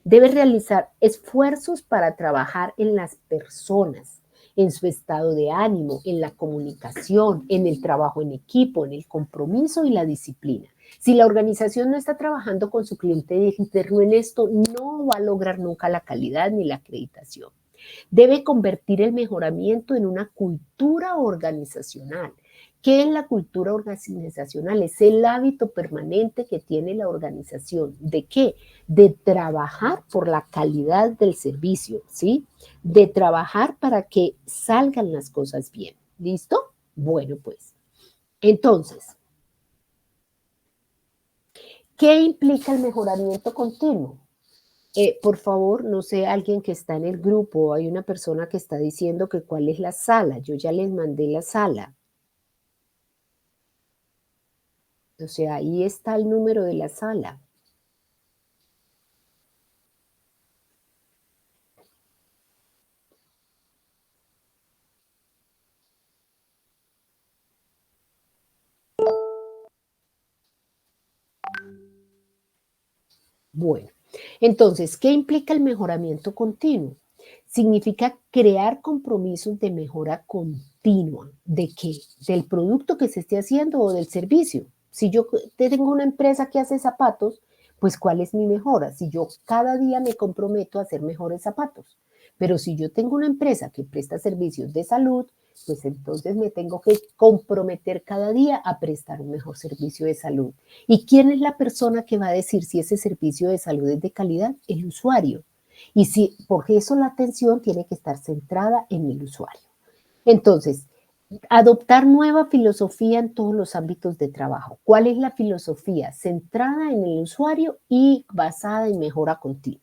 Debe realizar esfuerzos para trabajar en las personas, en su estado de ánimo, en la comunicación, en el trabajo en equipo, en el compromiso y la disciplina. Si la organización no está trabajando con su cliente interno en esto, no va a lograr nunca la calidad ni la acreditación. Debe convertir el mejoramiento en una cultura organizacional. ¿Qué es la cultura organizacional? Es el hábito permanente que tiene la organización. ¿De qué? De trabajar por la calidad del servicio, ¿sí? De trabajar para que salgan las cosas bien. ¿Listo? Bueno, pues, entonces, ¿qué implica el mejoramiento continuo? Por favor, no sé, alguien que está en el grupo, hay una persona que está diciendo que cuál es la sala. Yo ya les mandé la sala. O sea, ahí está el número de la sala. Bueno, entonces, ¿qué implica el mejoramiento continuo? Significa crear compromisos de mejora continua. ¿De qué? Del producto que se esté haciendo o del servicio. Si yo tengo una empresa que hace zapatos, pues ¿cuál es mi mejora? Si yo cada día me comprometo a hacer mejores zapatos. Pero si yo tengo una empresa que presta servicios de salud, pues entonces me tengo que comprometer cada día a prestar un mejor servicio de salud. ¿Y quién es la persona que va a decir si ese servicio de salud es de calidad? El usuario. Y si, por eso la atención tiene que estar centrada en el usuario. Entonces, adoptar nueva filosofía en todos los ámbitos de trabajo. ¿Cuál es la filosofía? Centrada en el usuario y basada en mejora continua.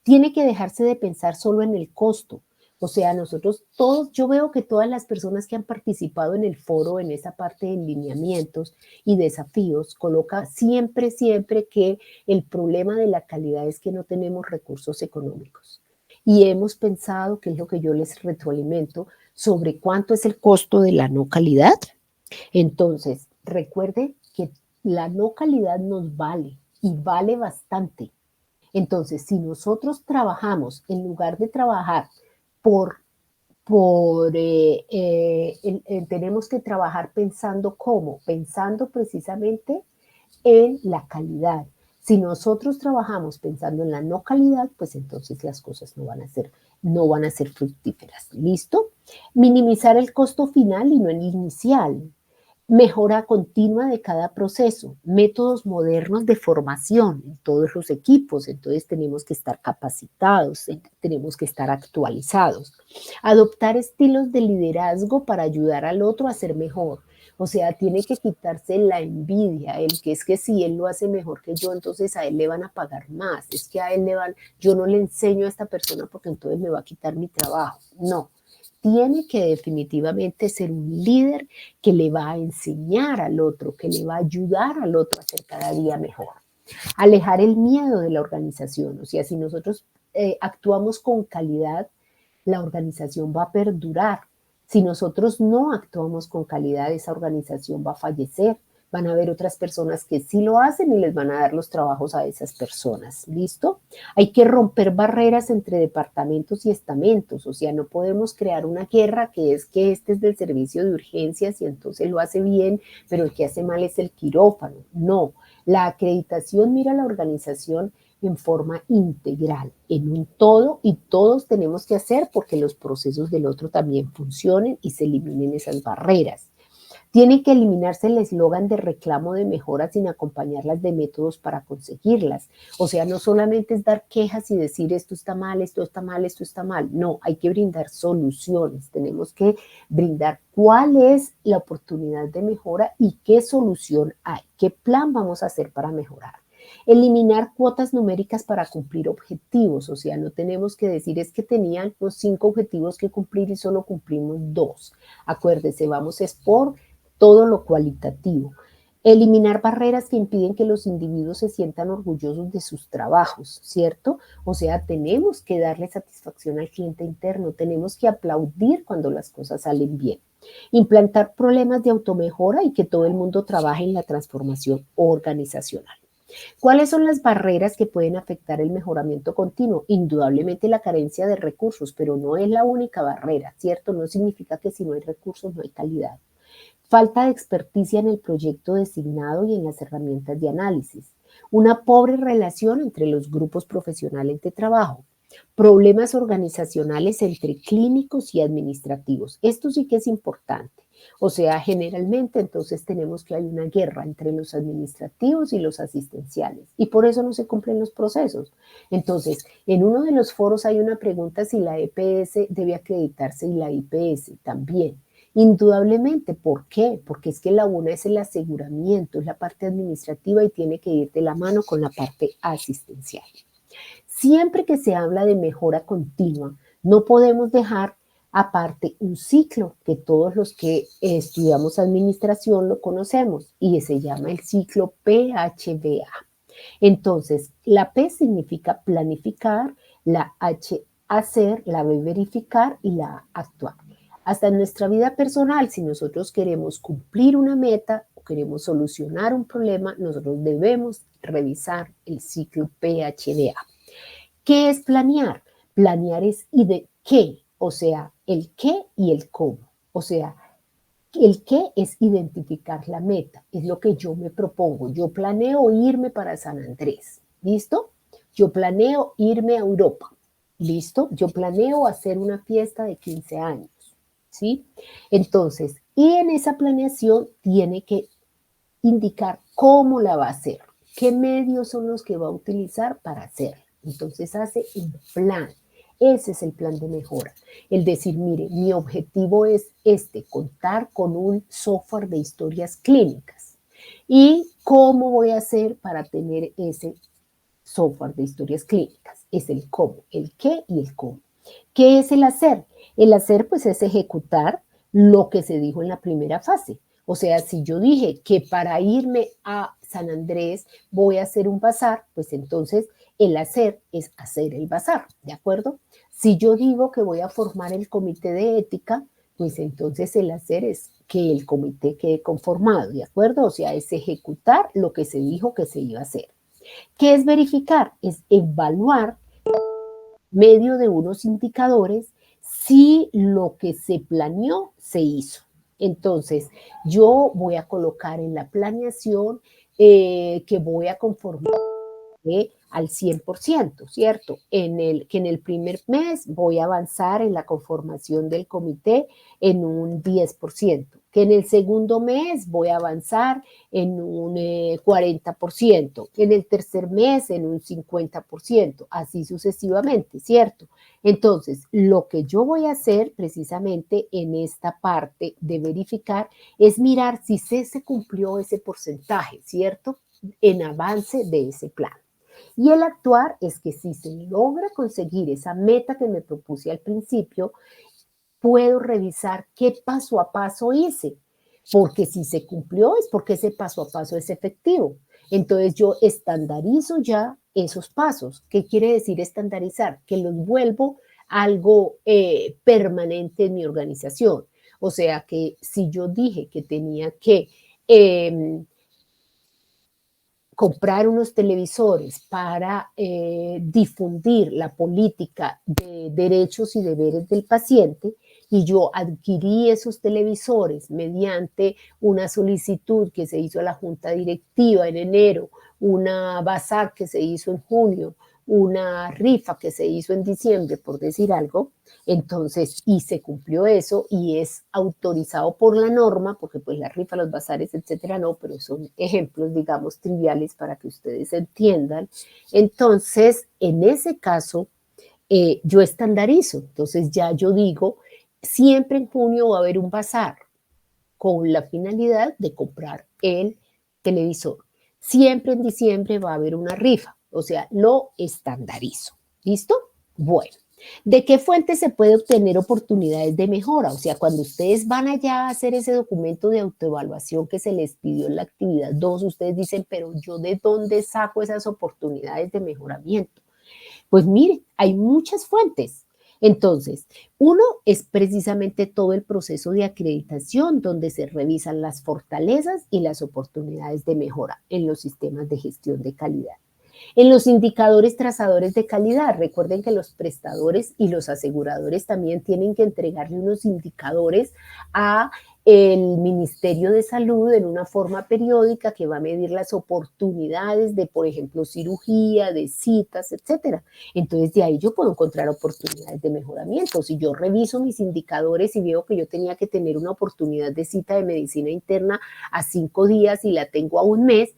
Tiene que dejarse de pensar solo en el costo. O sea, nosotros todos, yo veo que todas las personas que han participado en el foro, en esa parte de lineamientos y desafíos, coloca siempre, siempre que el problema de la calidad es que no tenemos recursos económicos. Y hemos pensado, que es lo que yo les retroalimento, sobre cuánto es el costo de la no calidad. Entonces, recuerde que la no calidad nos vale y vale bastante. Entonces, si nosotros trabajamos, en lugar de trabajar por, tenemos que trabajar pensando cómo, pensando precisamente en la calidad. Si nosotros trabajamos pensando en la no calidad, pues entonces las cosas no van a ser fructíferas. ¿Listo? Minimizar el costo final y no el inicial. Mejora continua de cada proceso, métodos modernos de formación en todos los equipos, entonces tenemos que estar capacitados, tenemos que estar actualizados. Adoptar estilos de liderazgo para ayudar al otro a ser mejor. O sea, tiene que quitarse la envidia, el que es que si él lo hace mejor que yo, entonces a él le van a pagar más. Es que a él le van, yo no le enseño a esta persona porque entonces me va a quitar mi trabajo. No, tiene que definitivamente ser un líder que le va a enseñar al otro, que le va a ayudar al otro a ser cada día mejor. Alejar el miedo de la organización, o sea, si nosotros actuamos con calidad, la organización va a perdurar. Si nosotros no actuamos con calidad, esa organización va a fallecer. Van a haber otras personas que sí lo hacen y les van a dar los trabajos a esas personas. ¿Listo? Hay que romper barreras entre departamentos y estamentos. O sea, no podemos crear una guerra que es que este es del servicio de urgencias y entonces lo hace bien, pero el que hace mal es el quirófano. No, la acreditación mira a la organización en forma integral, en un todo, y todos tenemos que hacer porque los procesos del otro también funcionen y se eliminen esas barreras. Tiene que eliminarse el eslogan de reclamo de mejoras sin acompañarlas de métodos para conseguirlas. O sea, no solamente es dar quejas y decir esto está mal, esto está mal, esto está mal. No, hay que brindar soluciones. Tenemos que brindar cuál es la oportunidad de mejora y qué solución hay, qué plan vamos a hacer para mejorar. Eliminar cuotas numéricas para cumplir objetivos, o sea, no tenemos que decir es que tenían los 5 objetivos que cumplir y solo cumplimos 2. Acuérdese, vamos es por todo lo cualitativo. Eliminar barreras que impiden que los individuos se sientan orgullosos de sus trabajos, ¿cierto? O sea, tenemos que darle satisfacción al cliente interno, tenemos que aplaudir cuando las cosas salen bien. Implantar problemas de automejora y que todo el mundo trabaje en la transformación organizacional. ¿Cuáles son las barreras que pueden afectar el mejoramiento continuo? Indudablemente la carencia de recursos, pero no es la única barrera, ¿cierto? No significa que si no hay recursos no hay calidad. Falta de experticia en el proyecto designado y en las herramientas de análisis. Una pobre relación entre los grupos profesionales de trabajo. Problemas organizacionales entre clínicos y administrativos. Esto sí que es importante. O sea, generalmente entonces tenemos que hay una guerra entre los administrativos y los asistenciales y por eso no se cumplen los procesos. Entonces, en uno de los foros hay una pregunta si la EPS debe acreditarse y la IPS también. Indudablemente, ¿por qué? Porque es que la una es el aseguramiento, es la parte administrativa y tiene que ir de la mano con la parte asistencial. Siempre que se habla de mejora continua, no podemos dejar aparte un ciclo que todos los que estudiamos administración lo conocemos y se llama el ciclo PHBA. Entonces, la P significa planificar, la H hacer, la B verificar y la A actuar. Hasta en nuestra vida personal, si nosotros queremos cumplir una meta o queremos solucionar un problema, nosotros debemos revisar el ciclo PHBA. ¿Qué es planear? Planear es y de qué, o sea, el qué y el cómo. O sea, el qué es identificar la meta, es lo que yo me propongo. Yo planeo irme para San Andrés, ¿listo? Yo planeo irme a Europa, ¿listo? Yo planeo hacer una fiesta de 15 años, ¿sí? Entonces, y en esa planeación tiene que indicar cómo la va a hacer, qué medios son los que va a utilizar para hacerla. Entonces hace un plan. Ese es el plan de mejora. El decir, mire, mi objetivo es contar con un software de historias clínicas. ¿Y cómo voy a hacer para tener ese software de historias clínicas? Es el cómo, el qué y el cómo. ¿Qué es el hacer? El hacer, pues, es ejecutar lo que se dijo en la primera fase. O sea, si yo dije que para irme a San Andrés voy a hacer un bazar, pues entonces el hacer es hacer el bazar, ¿de acuerdo? Si yo digo que voy a formar el comité de ética, pues entonces el hacer es que el comité quede conformado, ¿de acuerdo? O sea, es ejecutar lo que se dijo que se iba a hacer. ¿Qué es verificar? Es evaluar medio de unos indicadores si lo que se planeó se hizo. Entonces, yo voy a colocar en la planeación que voy a conformar al 100%, ¿cierto? Que en el primer mes voy a avanzar en la conformación del comité en un 10%, que en el segundo mes voy a avanzar en un 40%, en el tercer mes en un 50%, así sucesivamente, ¿cierto? Entonces, lo que yo voy a hacer precisamente en esta parte de verificar es mirar si se cumplió ese porcentaje, ¿cierto? En avance de ese plan. Y el actuar es que si se logra conseguir esa meta que me propuse al principio, puedo revisar qué paso a paso hice, porque si se cumplió es porque ese paso a paso es efectivo. Entonces yo estandarizo ya esos pasos. ¿Qué quiere decir estandarizar? Que los vuelvo algo permanente en mi organización. O sea que si yo dije que tenía que comprar unos televisores para difundir la política de derechos y deberes del paciente, y yo adquirí esos televisores mediante una solicitud que se hizo a la junta directiva en enero, una bazar que se hizo en junio, una rifa que se hizo en diciembre, por decir algo. Entonces, y se cumplió eso y es autorizado por la norma, porque pues la rifa, los bazares, etcétera, no, pero son ejemplos, digamos, triviales para que ustedes entiendan. Entonces, en ese caso, yo estandarizo. Entonces, ya yo digo, siempre en junio va a haber un bazar con la finalidad de comprar el televisor. Siempre en diciembre va a haber una rifa, o sea, lo estandarizo. ¿Listo? Bueno. ¿De qué fuente se puede obtener oportunidades de mejora? O sea, cuando ustedes van allá a hacer ese documento de autoevaluación que se les pidió en la actividad 2, ustedes dicen, pero yo ¿de dónde saco esas oportunidades de mejoramiento? Pues mire, hay muchas fuentes. Entonces, uno es precisamente todo el proceso de acreditación donde se revisan las fortalezas y las oportunidades de mejora en los sistemas de gestión de calidad. En los indicadores trazadores de calidad, recuerden que los prestadores y los aseguradores también tienen que entregarle unos indicadores a el Ministerio de Salud en una forma periódica que va a medir las oportunidades de, por ejemplo, cirugía, de citas, etcétera. Entonces, de ahí yo puedo encontrar oportunidades de mejoramiento. Si yo reviso mis indicadores y veo que yo tenía que tener una oportunidad de cita de medicina interna a 5 días y la tengo a un mes,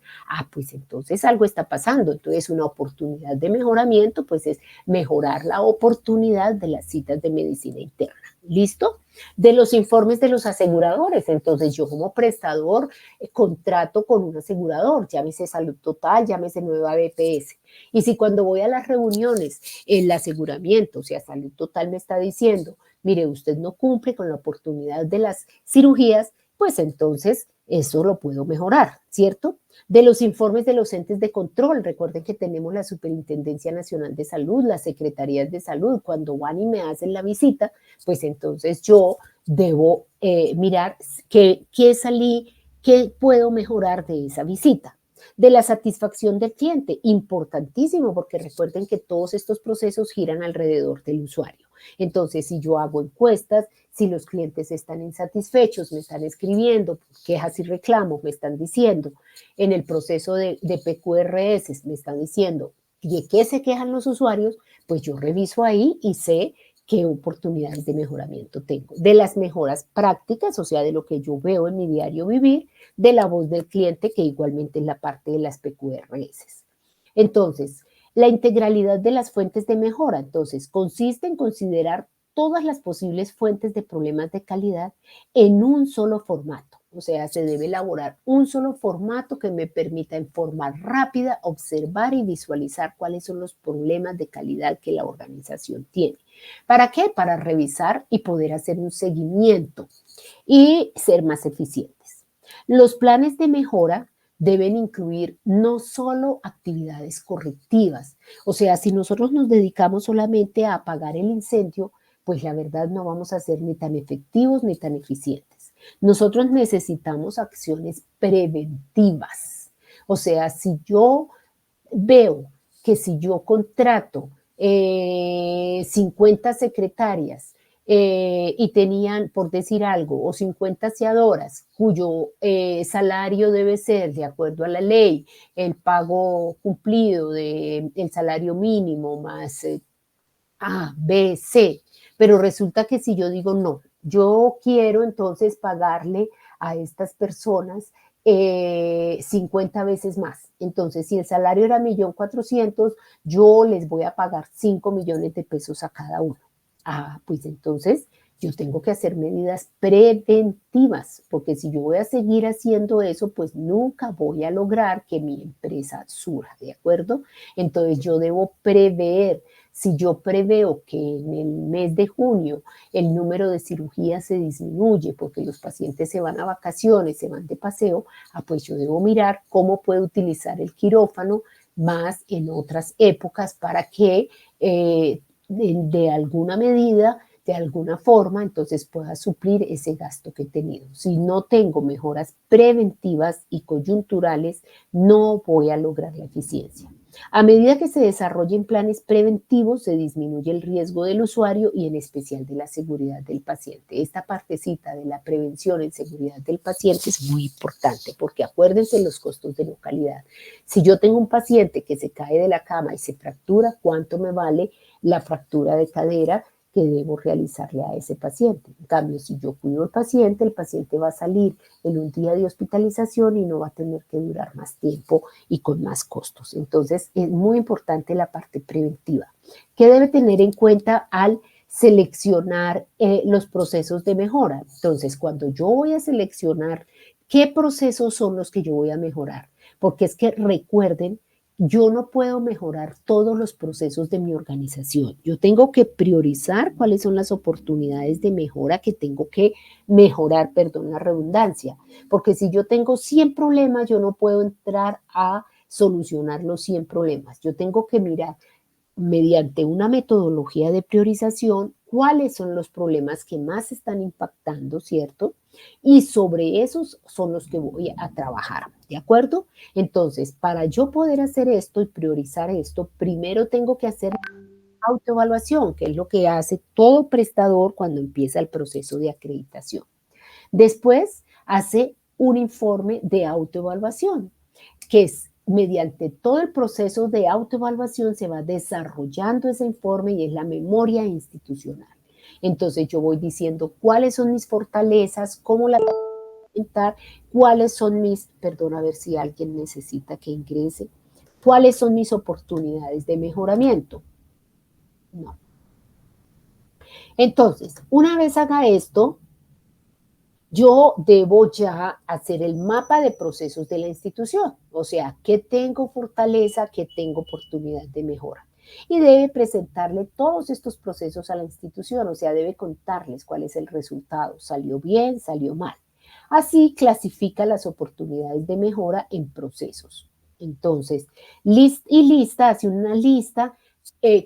pues entonces algo está pasando. Entonces, una oportunidad de mejoramiento, pues es mejorar la oportunidad de las citas de medicina interna. ¿Listo? De los informes de los aseguradores. Entonces, yo como prestador contrato con un asegurador, llámese Salud Total, llámese Nueva BPS. Y si cuando voy a las reuniones, el aseguramiento, o sea, Salud Total me está diciendo, mire, usted no cumple con la oportunidad de las cirugías, pues entonces eso lo puedo mejorar, ¿cierto? De los informes de los entes de control, recuerden que tenemos la Superintendencia Nacional de Salud, las Secretarías de Salud, cuando van y me hacen la visita, pues entonces yo debo mirar qué salí, qué puedo mejorar de esa visita. De la satisfacción del cliente, importantísimo, porque recuerden que todos estos procesos giran alrededor del usuario. Entonces, si yo hago encuestas, si los clientes están insatisfechos, me están escribiendo quejas y reclamos, me están diciendo, en el proceso de PQRS, me están diciendo de qué se quejan los usuarios, pues yo reviso ahí y sé qué oportunidades de mejoramiento tengo. De las mejoras prácticas, o sea, de lo que yo veo en mi diario vivir, de la voz del cliente, que igualmente es la parte de las PQRS. Entonces, la integralidad de las fuentes de mejora, entonces, consiste en considerar todas las posibles fuentes de problemas de calidad en un solo formato. O sea, se debe elaborar un solo formato que me permita en forma rápida observar y visualizar cuáles son los problemas de calidad que la organización tiene. ¿Para qué? Para revisar y poder hacer un seguimiento y ser más eficientes. Los planes de mejora deben incluir no solo actividades correctivas. O sea, si nosotros nos dedicamos solamente a apagar el incendio, pues la verdad no vamos a ser ni tan efectivos ni tan eficientes. Nosotros necesitamos acciones preventivas. O sea, si yo veo que si yo contrato 50 secretarias y tenían, por decir algo, o 50 aseadoras, cuyo salario debe ser, de acuerdo a la ley, el pago cumplido del salario mínimo más A, B, C, pero resulta que si yo digo no, yo quiero entonces pagarle a estas personas 50 veces más. Entonces, si el salario era 1.400.000, yo les voy a pagar 5 millones de pesos a cada uno. Ah, pues entonces yo tengo que hacer medidas preventivas, porque si yo voy a seguir haciendo eso, pues nunca voy a lograr que mi empresa surja, ¿de acuerdo? Entonces yo debo prever. Si yo preveo que en el mes de junio el número de cirugías se disminuye porque los pacientes se van a vacaciones, se van de paseo, pues yo debo mirar cómo puedo utilizar el quirófano más en otras épocas para que de alguna medida, de alguna forma, entonces pueda suplir ese gasto que he tenido. Si no tengo mejoras preventivas y coyunturales, no voy a lograr la eficiencia. A medida que se desarrollen planes preventivos, se disminuye el riesgo del usuario y en especial de la seguridad del paciente. Esta partecita de la prevención en seguridad del paciente es muy importante porque acuérdense los costos de localidad. Si yo tengo un paciente que se cae de la cama y se fractura, ¿cuánto me vale la fractura de cadera que debo realizarle a ese paciente? En cambio, si yo cuido al paciente, el paciente va a salir en un día de hospitalización y no va a tener que durar más tiempo y con más costos. Entonces, es muy importante la parte preventiva. ¿Qué debe tener en cuenta al seleccionar los procesos de mejora? Entonces, cuando yo voy a seleccionar qué procesos son los que yo voy a mejorar, porque es que recuerden, yo no puedo mejorar todos los procesos de mi organización. Yo tengo que priorizar cuáles son las oportunidades de mejora que tengo que mejorar, perdón la redundancia, porque si yo tengo 100 problemas, yo no puedo entrar a solucionar los 100 problemas. Yo tengo que mirar mediante una metodología de priorización cuáles son los problemas que más están impactando, ¿cierto? Y sobre esos son los que voy a trabajar, ¿de acuerdo? Entonces, para yo poder hacer esto y priorizar esto, primero tengo que hacer autoevaluación, que es lo que hace todo prestador cuando empieza el proceso de acreditación. Después, hace un informe de autoevaluación, que es mediante todo el proceso de autoevaluación se va desarrollando ese informe y es la memoria institucional. Entonces yo voy diciendo cuáles son mis fortalezas, cómo las voy a implementar, cuáles son mis, perdón, a ver si alguien necesita que ingrese, cuáles son mis oportunidades de mejoramiento. No. Entonces, una vez haga esto, yo debo ya hacer el mapa de procesos de la institución, o sea, qué tengo fortaleza, qué tengo oportunidad de mejora. Y debe presentarle todos estos procesos a la institución, o sea, debe contarles cuál es el resultado, salió bien, salió mal. Así clasifica las oportunidades de mejora en procesos. Entonces, hace una lista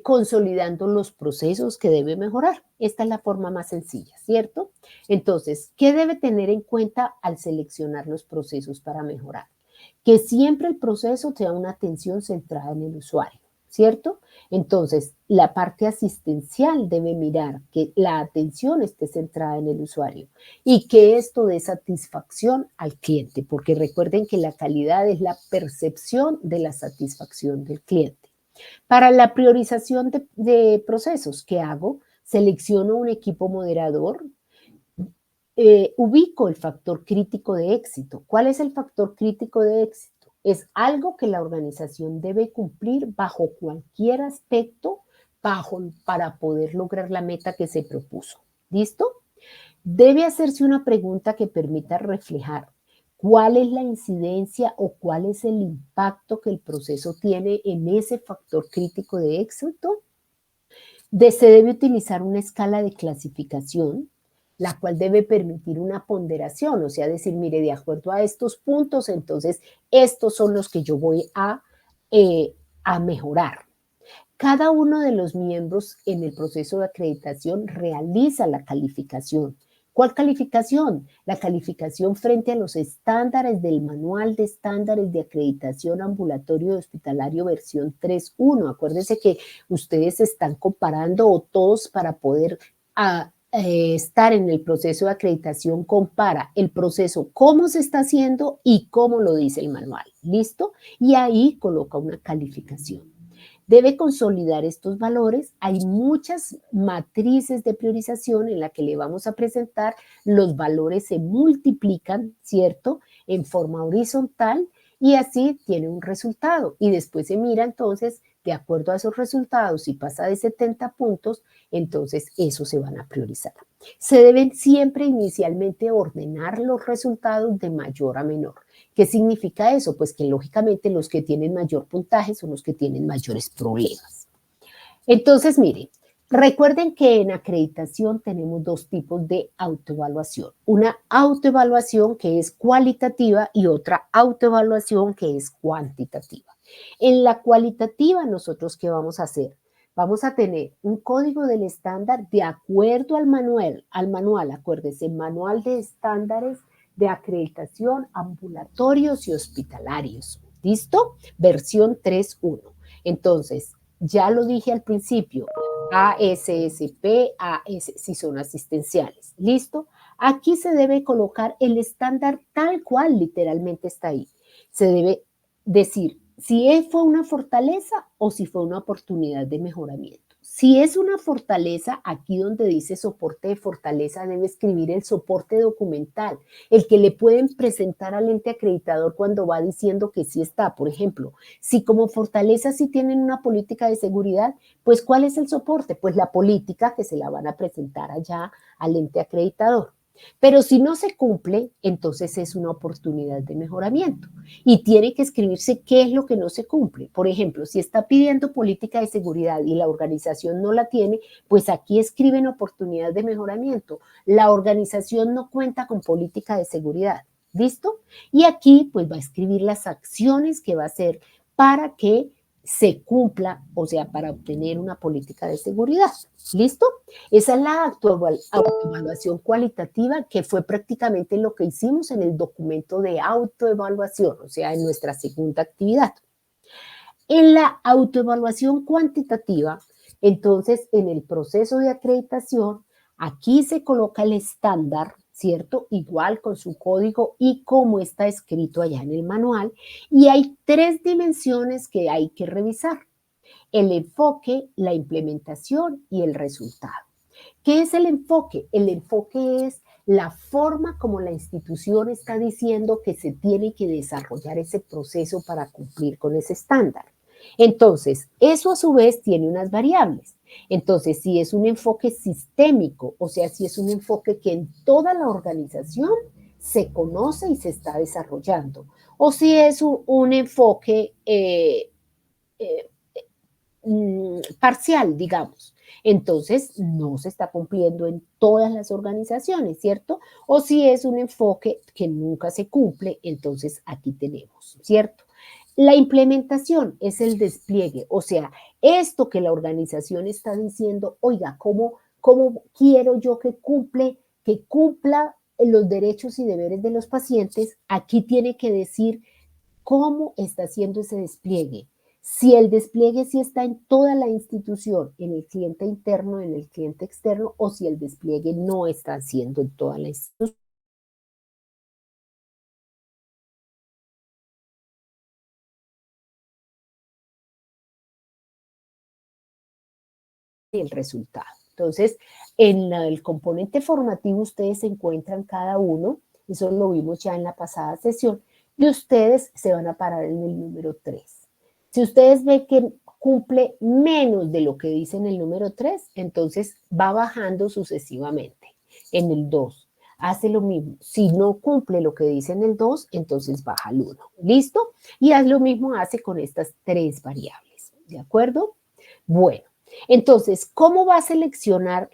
consolidando los procesos que debe mejorar. Esta es la forma más sencilla, ¿cierto? Entonces, ¿qué debe tener en cuenta al seleccionar los procesos para mejorar? Que siempre el proceso sea una atención centrada en el usuario, ¿cierto? Entonces, la parte asistencial debe mirar que la atención esté centrada en el usuario y que esto dé satisfacción al cliente, porque recuerden que la calidad es la percepción de la satisfacción del cliente. Para la priorización de procesos, ¿qué hago? Selecciono un equipo moderador, ubico el factor crítico de éxito. ¿Cuál es el factor crítico de éxito? Es algo que la organización debe cumplir bajo cualquier aspecto para poder lograr la meta que se propuso. ¿Listo? Debe hacerse una pregunta que permita reflejar cuál es la incidencia o cuál es el impacto que el proceso tiene en ese factor crítico de éxito. Se debe utilizar una escala de clasificación, la cual debe permitir una ponderación, o sea, decir, mire, de acuerdo a estos puntos, entonces estos son los que yo voy a mejorar. Cada uno de los miembros en el proceso de acreditación realiza la calificación. ¿Cuál calificación? La calificación frente a los estándares del Manual de Estándares de Acreditación Ambulatorio y Hospitalario versión 3.1. Acuérdense que ustedes están comparando o todos para poder estar en el proceso de acreditación, compara el proceso, cómo se está haciendo y cómo lo dice el manual. ¿Listo? Y ahí coloca una calificación. Debe consolidar estos valores. Hay muchas matrices de priorización en la que le vamos a presentar. Los valores se multiplican, ¿cierto? En forma horizontal y así tiene un resultado. Y después se mira entonces, de acuerdo a esos resultados, si pasa de 70 puntos, entonces esos se van a priorizar. Se deben siempre inicialmente ordenar los resultados de mayor a menor. ¿Qué significa eso? Pues que lógicamente los que tienen mayor puntaje son los que tienen mayores problemas. Entonces, miren, recuerden que en acreditación tenemos dos tipos de autoevaluación. Una autoevaluación que es cualitativa y otra autoevaluación que es cuantitativa. En la cualitativa, nosotros, ¿qué vamos a hacer? Vamos a tener un código del estándar de acuerdo al manual, acuérdense, manual de estándares de acreditación ambulatorios y hospitalarios. ¿Listo? Versión 3.1. Entonces, ya lo dije al principio, ASSP, si son asistenciales. ¿Listo? Aquí se debe colocar el estándar tal cual literalmente está ahí. Se debe decir si fue una fortaleza o si fue una oportunidad de mejoramiento. Si es una fortaleza, aquí donde dice soporte de fortaleza, debe escribir el soporte documental, el que le pueden presentar al ente acreditador cuando va diciendo que sí está. Por ejemplo, si como fortaleza sí tienen una política de seguridad, pues ¿cuál es el soporte? Pues la política que se la van a presentar allá al ente acreditador. Pero si no se cumple, entonces es una oportunidad de mejoramiento y tiene que escribirse qué es lo que no se cumple. Por ejemplo, si está pidiendo política de seguridad y la organización no la tiene, pues aquí escriben oportunidad de mejoramiento. La organización no cuenta con política de seguridad. ¿Listo? Y aquí pues va a escribir las acciones que va a hacer para que se cumpla, o sea, para obtener una política de seguridad. ¿Listo? Esa es la autoevaluación cualitativa, que fue prácticamente lo que hicimos en el documento de autoevaluación, o sea, en nuestra segunda actividad. En la autoevaluación cuantitativa, entonces, en el proceso de acreditación, aquí se coloca el estándar, ¿cierto? Igual con su código y como está escrito allá en el manual. Y hay tres dimensiones que hay que revisar: el enfoque, la implementación y el resultado. ¿Qué es el enfoque? El enfoque es la forma como la institución está diciendo que se tiene que desarrollar ese proceso para cumplir con ese estándar. Entonces, eso a su vez tiene unas variables. Entonces, si es un enfoque sistémico, o sea, si es un enfoque que en toda la organización se conoce y se está desarrollando, o si es un enfoque parcial, digamos. Entonces, no se está cumpliendo en todas las organizaciones, ¿cierto? O si es un enfoque que nunca se cumple, entonces aquí tenemos, ¿cierto? La implementación es el despliegue, o sea, esto que la organización está diciendo, oiga, ¿cómo quiero yo que cumpla los derechos y deberes de los pacientes? Aquí tiene que decir cómo está haciendo ese despliegue. Si el despliegue sí está en toda la institución, en el cliente interno, en el cliente externo, o si el despliegue no está haciendo en toda la institución. Y el resultado. Entonces, en el componente formativo ustedes encuentran cada uno, eso lo vimos ya en la pasada sesión, y ustedes se van a parar en el número 3. Si ustedes ven que cumple menos de lo que dice en el número 3, entonces va bajando sucesivamente. En el 2 hace lo mismo. Si no cumple lo que dice en el 2, entonces baja al 1. ¿Listo? Y haz lo mismo hace con estas tres variables. ¿De acuerdo? Bueno. Entonces, ¿cómo va a seleccionar?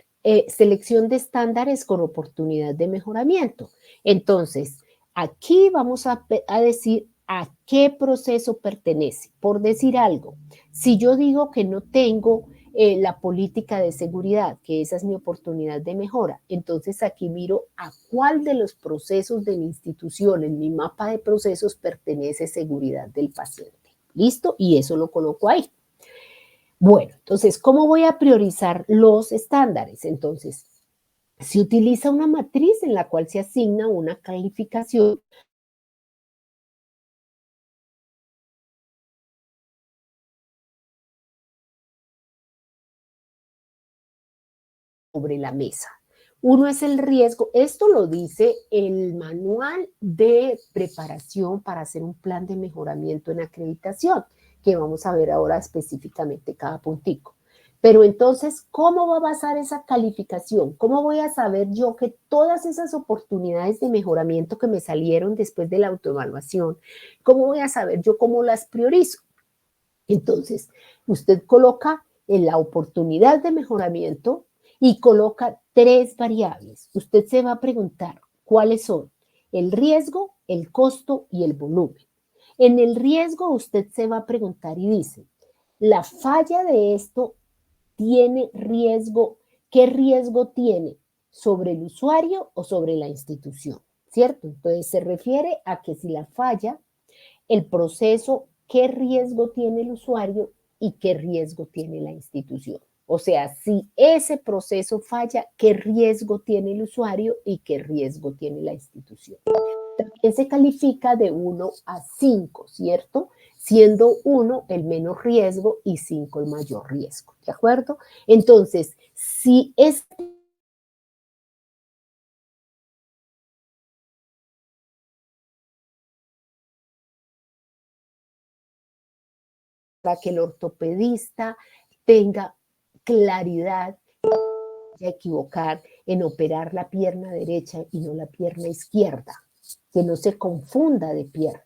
Selección de estándares con oportunidad de mejoramiento. Entonces, aquí vamos a decir a qué proceso pertenece. Por decir algo, si yo digo que no tengo la política de seguridad, que esa es mi oportunidad de mejora, entonces aquí miro a cuál de los procesos de mi institución, en mi mapa de procesos, pertenece seguridad del paciente. ¿Listo? Y eso lo coloco ahí. Bueno, entonces, ¿cómo voy a priorizar los estándares? Entonces, Se utiliza una matriz en la cual se asigna una calificación sobre la mesa. Uno es el riesgo, esto lo dice el manual de preparación para hacer un plan de mejoramiento en acreditación, que vamos a ver ahora específicamente cada puntico. Pero entonces, ¿cómo va a basar esa calificación? ¿Cómo voy a saber yo que todas esas oportunidades de mejoramiento que me salieron después de la autoevaluación, cómo voy a saber yo cómo las priorizo? Entonces, usted coloca en la oportunidad de mejoramiento y coloca tres variables. Usted se va a preguntar cuáles son el riesgo, el costo y el volumen. En el riesgo usted se va a preguntar y dice, la falla de esto tiene riesgo, ¿qué riesgo tiene? ¿Sobre el usuario o sobre la institución? ¿Cierto? Entonces se refiere a que si la falla, el proceso, qué riesgo tiene el usuario y qué riesgo tiene la institución. O sea, si ese proceso falla, ¿qué riesgo tiene el usuario y qué riesgo tiene la institución? También se califica de 1 a 5, ¿cierto? Siendo 1 el menos riesgo y 5 el mayor riesgo, ¿de acuerdo? Entonces, si es para que el ortopedista tenga claridad a equivocar en operar la pierna derecha y no la pierna izquierda, que no se confunda de pierna.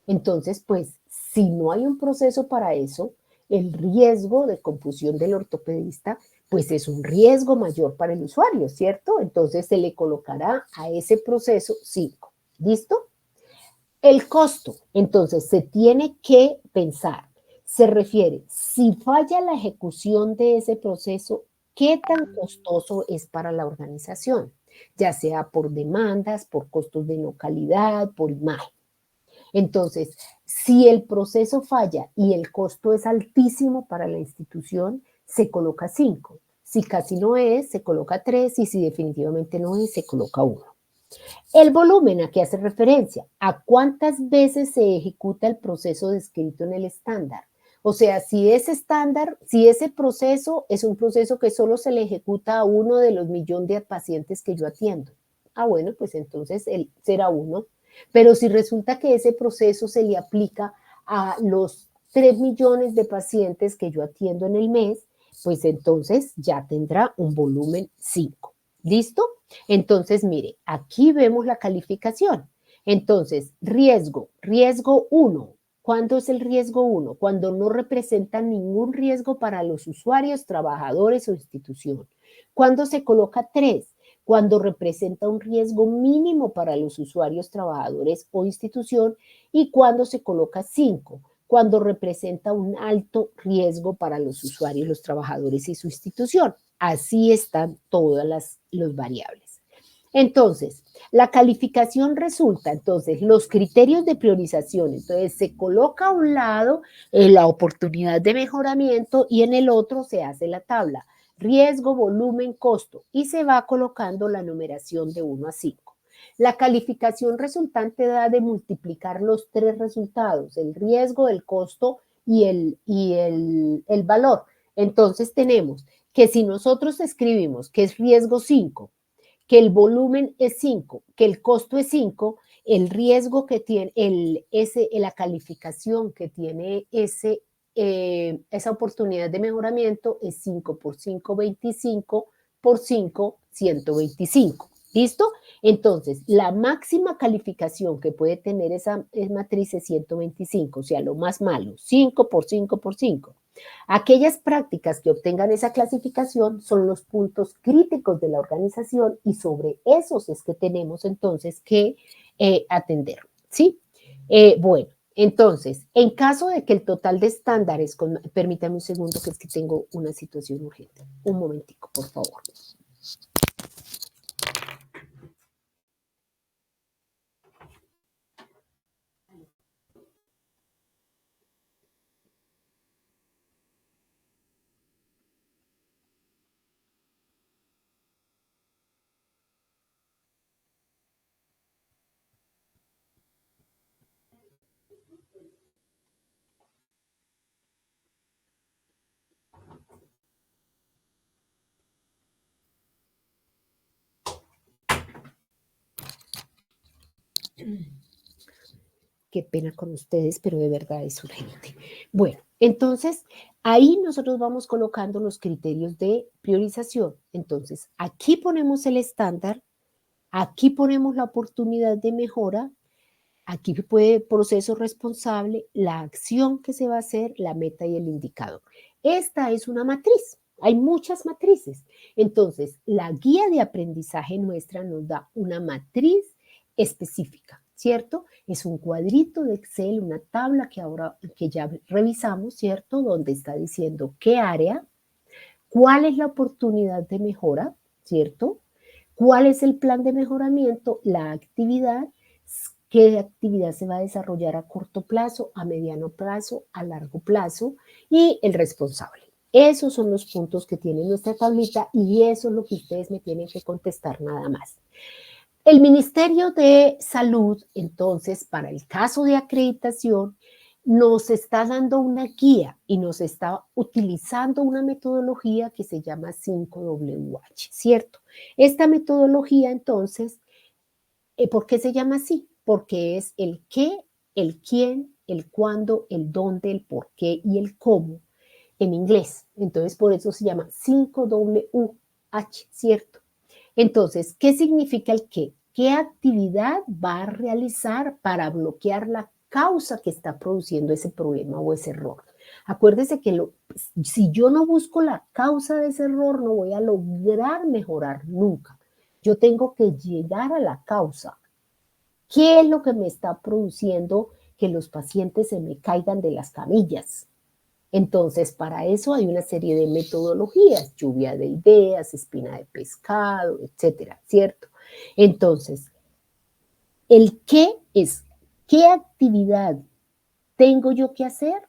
Entonces, pues, si no hay un proceso para eso, el riesgo de confusión del ortopedista, pues es un riesgo mayor para el usuario, ¿cierto? Entonces se le colocará a ese proceso 5. ¿Listo? El costo, entonces, se tiene que pensar, se refiere, si falla la ejecución de ese proceso, ¿qué tan costoso es para la organización? Ya sea por demandas, por costos de no calidad, por imagen. Entonces, si el proceso falla y el costo es altísimo para la institución, se coloca 5. Si casi no es, se coloca 3 y si definitivamente no es, se coloca 1. El volumen, ¿a qué hace referencia? ¿A cuántas veces se ejecuta el proceso descrito en el estándar? O sea, si ese estándar, si ese proceso es un proceso que solo se le ejecuta a uno de los millones de pacientes que yo atiendo. Ah, bueno, pues entonces él será uno. Pero si resulta que ese proceso se le aplica a los 3 millones de pacientes que yo atiendo en el mes, pues entonces ya tendrá un volumen 5. ¿Listo? Entonces, mire, aquí vemos la calificación. Entonces, riesgo 1. ¿Cuándo es el riesgo 1? Cuando no representa ningún riesgo para los usuarios, trabajadores o institución. ¿Cuándo se coloca 3? Cuando representa un riesgo mínimo para los usuarios, trabajadores o institución. Y cuando se coloca 5, cuando representa un alto riesgo para los usuarios, los trabajadores y su institución. Así están todas las variables. Entonces, la calificación resulta, entonces, los criterios de priorización, entonces se coloca a un lado la oportunidad de mejoramiento y en el otro se hace la tabla, riesgo, volumen, costo, y se va colocando la numeración de 1 a 5. La calificación resultante da de multiplicar los tres resultados, el riesgo, el costo y el valor. Entonces tenemos que si nosotros escribimos que es riesgo 5, que el volumen es 5, que el costo es 5, el riesgo que tiene, la calificación que tiene esa oportunidad de mejoramiento es 5 por 5, 25, por 5, 125. ¿Listo? Entonces, la máxima calificación que puede tener esa matriz es 125, o sea, lo más malo, 5 por 5 por 5. Aquellas prácticas que obtengan esa clasificación son los puntos críticos de la organización y sobre esos es que tenemos entonces que atender, ¿sí? Bueno, entonces, en caso de que el total de estándares, permítame un segundo que es que tengo una situación urgente. Un momentico, por favor. Qué pena con ustedes, pero de verdad es urgente. Bueno, entonces ahí nosotros vamos colocando los criterios de priorización. Entonces, aquí ponemos el estándar, aquí ponemos la oportunidad de mejora, aquí puede proceso responsable, la acción que se va a hacer, la meta y el indicador. Esta es una matriz. Hay muchas matrices. Entonces, la guía de aprendizaje nuestra nos da una matriz específica, ¿cierto? Es un cuadrito de Excel, una tabla que ya revisamos, ¿cierto? Donde está diciendo qué área, cuál es la oportunidad de mejora, ¿cierto? ¿Cuál es el plan de mejoramiento? La actividad, qué actividad se va a desarrollar a corto plazo, a mediano plazo, a largo plazo y el responsable. Esos son los puntos que tiene nuestra tablita y eso es lo que ustedes me tienen que contestar nada más. El Ministerio de Salud, entonces, para el caso de acreditación, nos está dando una guía y nos está utilizando una metodología que se llama 5WH, ¿cierto? Esta metodología, entonces, ¿por qué se llama así? Porque es el qué, el quién, el cuándo, el dónde, el por qué y el cómo en inglés. Entonces, por eso se llama 5WH, ¿cierto? Entonces, ¿qué significa el qué? ¿Qué actividad va a realizar para bloquear la causa que está produciendo ese problema o ese error? Acuérdese que si yo no busco la causa de ese error, no voy a lograr mejorar nunca. Yo tengo que llegar a la causa. ¿Qué es lo que me está produciendo que los pacientes se me caigan de las camillas? Entonces, para eso hay una serie de metodologías, lluvia de ideas, espina de pescado, etcétera, ¿cierto? Entonces, el qué es, ¿qué actividad tengo yo que hacer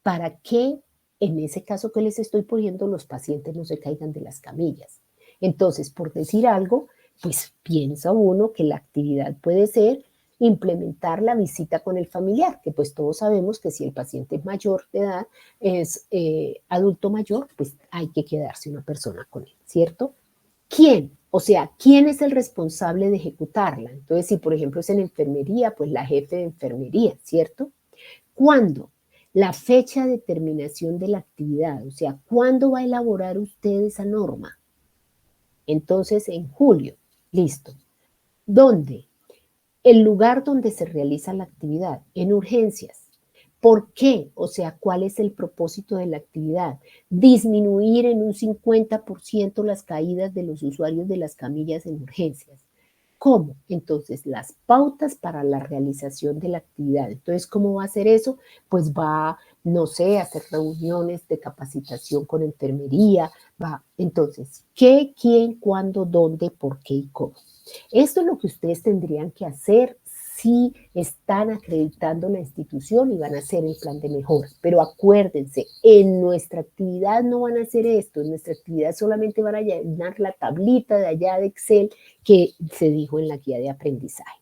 para que, en ese caso que les estoy poniendo, los pacientes no se caigan de las camillas? Entonces, por decir algo, pues piensa uno que la actividad puede ser implementar la visita con el familiar, que pues todos sabemos que si el paciente es mayor de edad, es adulto mayor, pues hay que quedarse una persona con él, ¿cierto? ¿Quién? O sea, ¿quién es el responsable de ejecutarla? Entonces, si por ejemplo es en enfermería, pues la jefe de enfermería, ¿cierto? ¿Cuándo? La fecha de terminación de la actividad, o sea, ¿cuándo va a elaborar usted esa norma? Entonces, en julio, listo. ¿Dónde? El lugar donde se realiza la actividad, en urgencias. ¿Por qué? O sea, ¿cuál es el propósito de la actividad? Disminuir en un 50% las caídas de los usuarios de las camillas en urgencias. ¿Cómo? Entonces, las pautas para la realización de la actividad. Entonces, ¿cómo va a hacer eso? Pues va, no sé, a hacer reuniones de capacitación con enfermería, va. Entonces, ¿qué, quién, cuándo, dónde, por qué y cómo? Esto es lo que ustedes tendrían que hacer si están acreditando la institución y van a hacer el plan de mejora. Pero acuérdense, en nuestra actividad no van a hacer esto, en nuestra actividad solamente van a llenar la tablita de allá de Excel que se dijo en la guía de aprendizaje.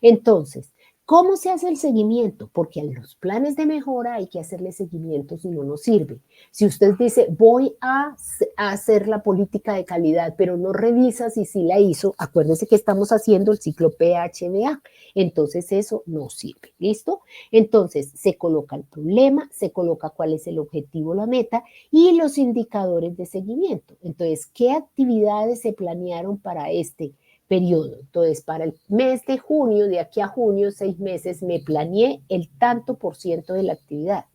Entonces, ¿cómo se hace el seguimiento? Porque a los planes de mejora hay que hacerle seguimiento si no nos sirve. Si usted dice, voy a hacer la política de calidad, pero no revisa si sí la hizo, acuérdense que estamos haciendo el ciclo PHBA. Entonces, eso no sirve. ¿Listo? Entonces, se coloca el problema, se coloca cuál es el objetivo, la meta y los indicadores de seguimiento. Entonces, ¿qué actividades se planearon para este periodo? Entonces, para el mes de junio, de aquí a junio, 6 meses, me planeé el tanto por ciento de la actividad.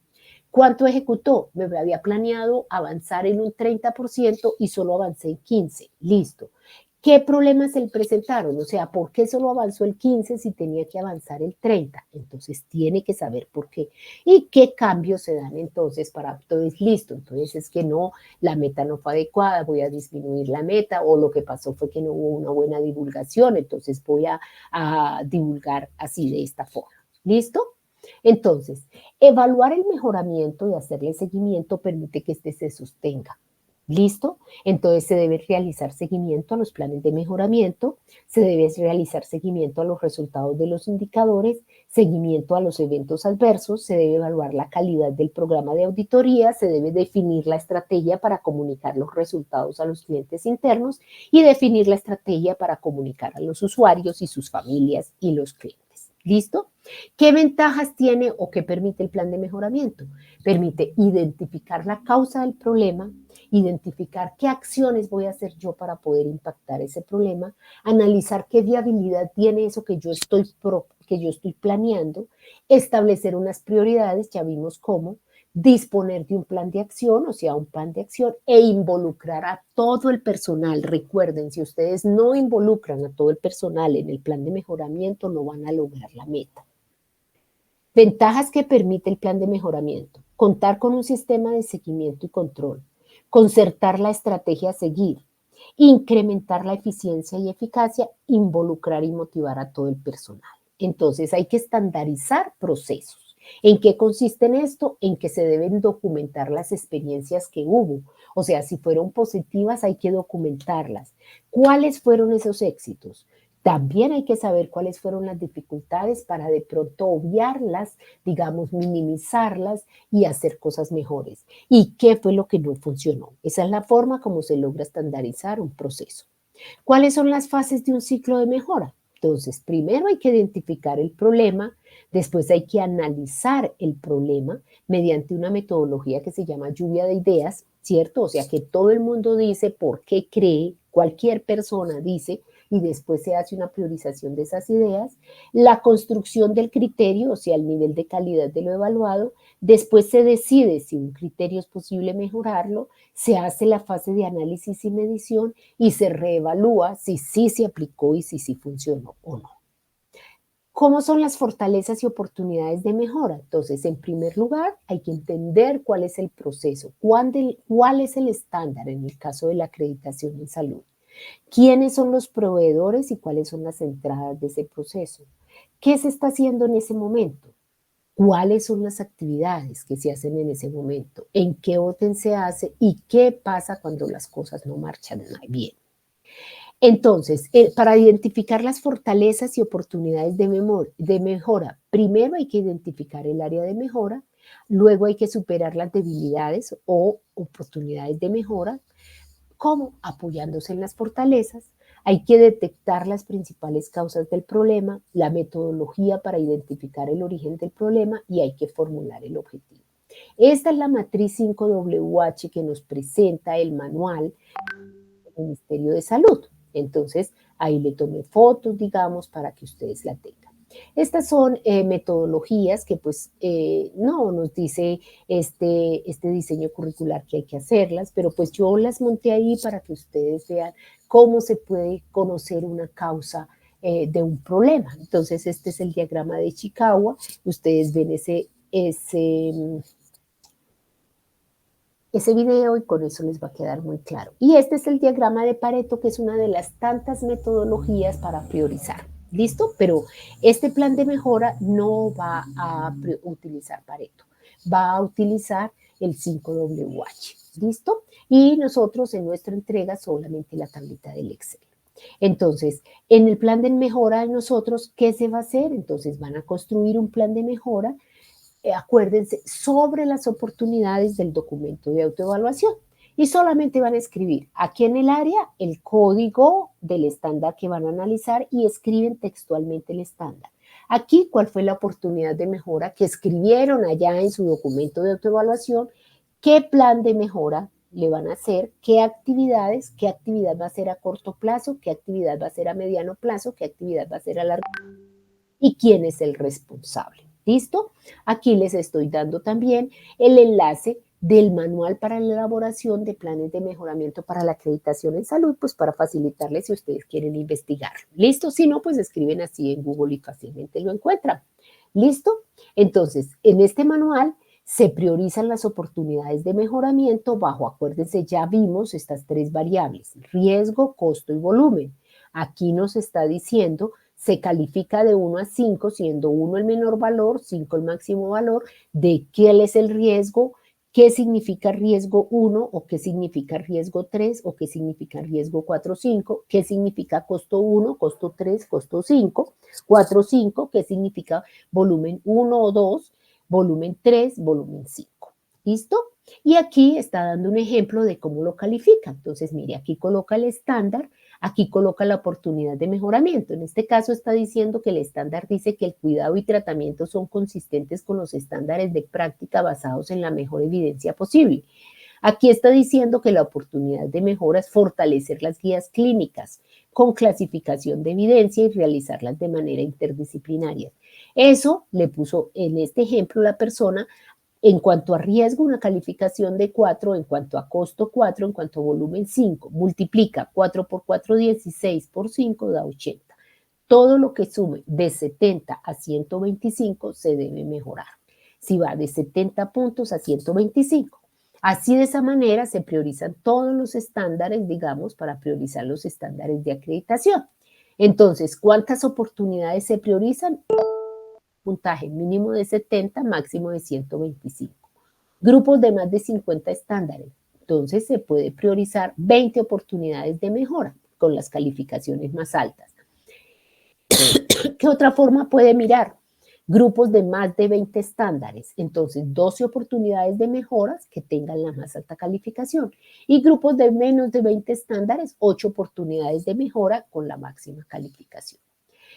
¿Cuánto ejecutó? Me había planeado avanzar en un 30% y solo avancé en 15%. Listo. ¿Qué problemas se le presentaron? O sea, ¿por qué solo avanzó el 15 si tenía que avanzar el 30? Entonces, tiene que saber por qué. ¿Y qué cambios se dan entonces para todo? Es listo. Entonces, es que no, la meta no fue adecuada, voy a disminuir la meta, o lo que pasó fue que no hubo una buena divulgación, entonces voy a divulgar así de esta forma. ¿Listo? Entonces, evaluar el mejoramiento y hacerle seguimiento permite que este se sostenga. ¿Listo? Entonces se debe realizar seguimiento a los planes de mejoramiento, se debe realizar seguimiento a los resultados de los indicadores, seguimiento a los eventos adversos, se debe evaluar la calidad del programa de auditoría, se debe definir la estrategia para comunicar los resultados a los clientes internos y definir la estrategia para comunicar a los usuarios y sus familias y los clientes. ¿Listo? ¿Qué ventajas tiene o qué permite el plan de mejoramiento? Permite identificar la causa del problema, identificar qué acciones voy a hacer yo para poder impactar ese problema, analizar qué viabilidad tiene eso que yo estoy planeando, establecer unas prioridades, ya vimos cómo, disponer de un plan de acción, o sea, un plan de acción, e involucrar a todo el personal. Recuerden, si ustedes no involucran a todo el personal en el plan de mejoramiento, no van a lograr la meta. Ventajas que permite el plan de mejoramiento: contar con un sistema de seguimiento y control, concertar la estrategia a seguir, incrementar la eficiencia y eficacia, involucrar y motivar a todo el personal. Entonces hay que estandarizar procesos. ¿En qué consiste esto? En que se deben documentar las experiencias que hubo. O sea, si fueron positivas hay que documentarlas. ¿Cuáles fueron esos éxitos? También hay que saber cuáles fueron las dificultades para de pronto obviarlas, digamos, minimizarlas y hacer cosas mejores. ¿Y qué fue lo que no funcionó? Esa es la forma como se logra estandarizar un proceso. ¿Cuáles son las fases de un ciclo de mejora? Entonces, primero hay que identificar el problema, después hay que analizar el problema mediante una metodología que se llama lluvia de ideas, ¿cierto? O sea, que todo el mundo dice por qué cree, cualquier persona dice, y después se hace una priorización de esas ideas, la construcción del criterio, o sea, el nivel de calidad de lo evaluado, después se decide si un criterio es posible mejorarlo, se hace la fase de análisis y medición y se reevalúa si sí se aplicó y si sí funcionó o no. ¿Cómo son las fortalezas y oportunidades de mejora? Entonces, en primer lugar, hay que entender cuál es el proceso, cuál es el estándar en el caso de la acreditación en salud. ¿Quiénes son los proveedores y cuáles son las entradas de ese proceso? ¿Qué se está haciendo en ese momento? ¿Cuáles son las actividades que se hacen en ese momento? ¿En qué orden se hace? ¿Y qué pasa cuando las cosas no marchan bien? Entonces, para identificar las fortalezas y oportunidades de mejora, primero hay que identificar el área de mejora, luego hay que superar las debilidades o oportunidades de mejora. ¿Cómo? Apoyándose en las fortalezas. Hay que detectar las principales causas del problema, la metodología para identificar el origen del problema y hay que formular el objetivo. Esta es la matriz 5WH que nos presenta el manual del Ministerio de Salud. Entonces, ahí le tomé fotos, digamos, para que ustedes la tengan. Estas son metodologías que pues no nos dice este diseño curricular que hay que hacerlas, pero pues yo las monté ahí para que ustedes vean cómo se puede conocer una causa de un problema. Entonces, este es el diagrama de Chicagua. Ustedes ven ese video y con eso les va a quedar muy claro. Y este es el diagrama de Pareto, que es una de las tantas metodologías para priorizar. ¿Listo? Pero este plan de mejora no va a utilizar Pareto, va a utilizar el 5WH. ¿Listo? Y nosotros en nuestra entrega solamente la tablita del Excel. Entonces, en el plan de mejora de nosotros, ¿qué se va a hacer? Entonces van a construir un plan de mejora, acuérdense, sobre las oportunidades del documento de autoevaluación. Y solamente van a escribir aquí en el área el código del estándar que van a analizar y escriben textualmente el estándar. Aquí, ¿cuál fue la oportunidad de mejora que escribieron allá en su documento de autoevaluación? ¿Qué plan de mejora le van a hacer? ¿Qué actividad va a ser a corto plazo? ¿Qué actividad va a ser a mediano plazo? ¿Qué actividad va a ser a largo plazo? ¿Y quién es el responsable? ¿Listo? Aquí les estoy dando también el enlace del manual para la elaboración de planes de mejoramiento para la acreditación en salud, pues para facilitarles si ustedes quieren investigar. ¿Listo? Si no, pues escriben así en Google y fácilmente lo encuentran. ¿Listo? Entonces, en este manual se priorizan las oportunidades de mejoramiento bajo, acuérdense, ya vimos estas tres variables: riesgo, costo y volumen. Aquí nos está diciendo, se califica de 1 a 5, siendo 1 el menor valor, 5 el máximo valor, de qué es el riesgo, qué significa riesgo 1 o qué significa riesgo 3 o qué significa riesgo 4, 5, qué significa costo 1, costo 3, costo 5, 4, 5, qué significa volumen 1 o 2, volumen 3, volumen 5. ¿Listo? Y aquí está dando un ejemplo de cómo lo califica. Entonces, mire, aquí coloca el estándar. aquí coloca la oportunidad de mejoramiento. En este caso está diciendo que el estándar dice que el cuidado y tratamiento son consistentes con los estándares de práctica basados en la mejor evidencia posible. Aquí está diciendo que la oportunidad de mejora es fortalecer las guías clínicas con clasificación de evidencia y realizarlas de manera interdisciplinaria. Eso le puso en este ejemplo la persona en cuanto a riesgo una calificación de 4, en cuanto a costo 4, en cuanto a volumen 5. Multiplica 4 por 4, 16 por 5 da 80. Todo lo que sume de 70 a 125 se debe mejorar. Si va de 70 puntos a 125. Así de esa manera se priorizan todos los estándares, digamos, para priorizar los estándares de acreditación. Entonces, ¿cuántas oportunidades se priorizan? Puntaje mínimo de 70, máximo de 125. Grupos de más de 50 estándares. Entonces, se puede priorizar 20 oportunidades de mejora con las calificaciones más altas. ¿Qué otra forma puede mirar? Grupos de más de 20 estándares, entonces 12 oportunidades de mejoras que tengan la más alta calificación. Y grupos de menos de 20 estándares, 8 oportunidades de mejora con la máxima calificación.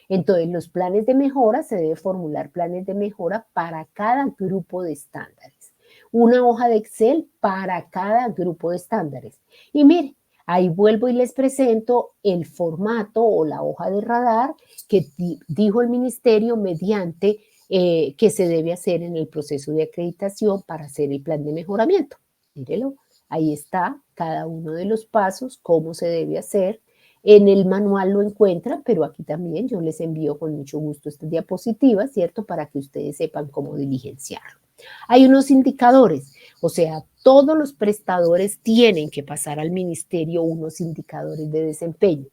Entonces, los planes de mejora, se debe formular planes de mejora para cada grupo de estándares. Una hoja de Excel para cada grupo de estándares. Y mire, ahí vuelvo y les presento el formato o la hoja de radar que dijo el ministerio mediante que se debe hacer en el proceso de acreditación para hacer el plan de mejoramiento. Mírelo, ahí está cada uno de los pasos, cómo se debe hacer. En el manual lo encuentran, pero aquí también yo les envío con mucho gusto estas diapositivas, ¿cierto? Para que ustedes sepan cómo diligenciarlo. Hay unos indicadores, o sea, todos los prestadores tienen que pasar al ministerio unos indicadores de desempeño,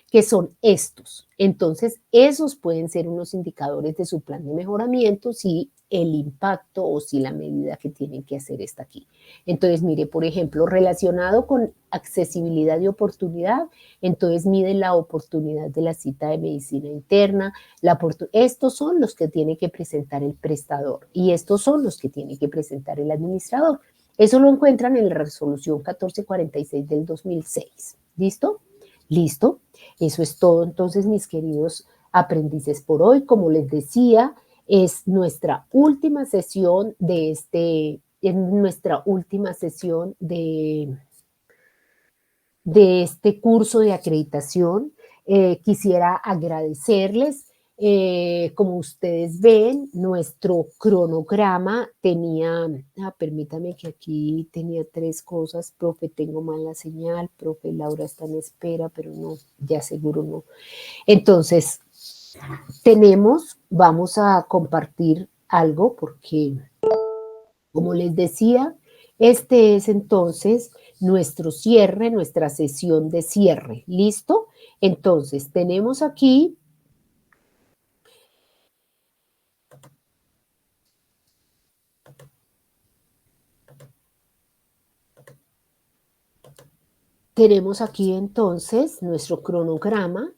que son estos. Entonces, esos pueden ser unos indicadores de su plan de mejoramiento si el impacto o si la medida que tienen que hacer está aquí. Entonces, mire, por ejemplo, relacionado con accesibilidad y oportunidad, entonces mide la oportunidad de la cita de medicina interna. Estos son los que tiene que presentar el prestador y estos son los que tiene que presentar el administrador. Eso lo encuentran en la resolución 1446 del 2006. ¿Listo? ¿Listo? Eso es todo entonces, mis queridos aprendices por hoy. Como les decía, es nuestra última sesión de este curso de acreditación. Quisiera agradecerles. Como ustedes ven, nuestro cronograma tenía, permítame que aquí tenía 3 cosas, profe, tengo mala señal, profe, Laura está en espera, pero no, ya seguro no. Entonces, vamos a compartir algo porque, como les decía, este es entonces nuestro cierre, nuestra sesión de cierre. ¿Listo? Entonces, tenemos aquí entonces nuestro cronograma.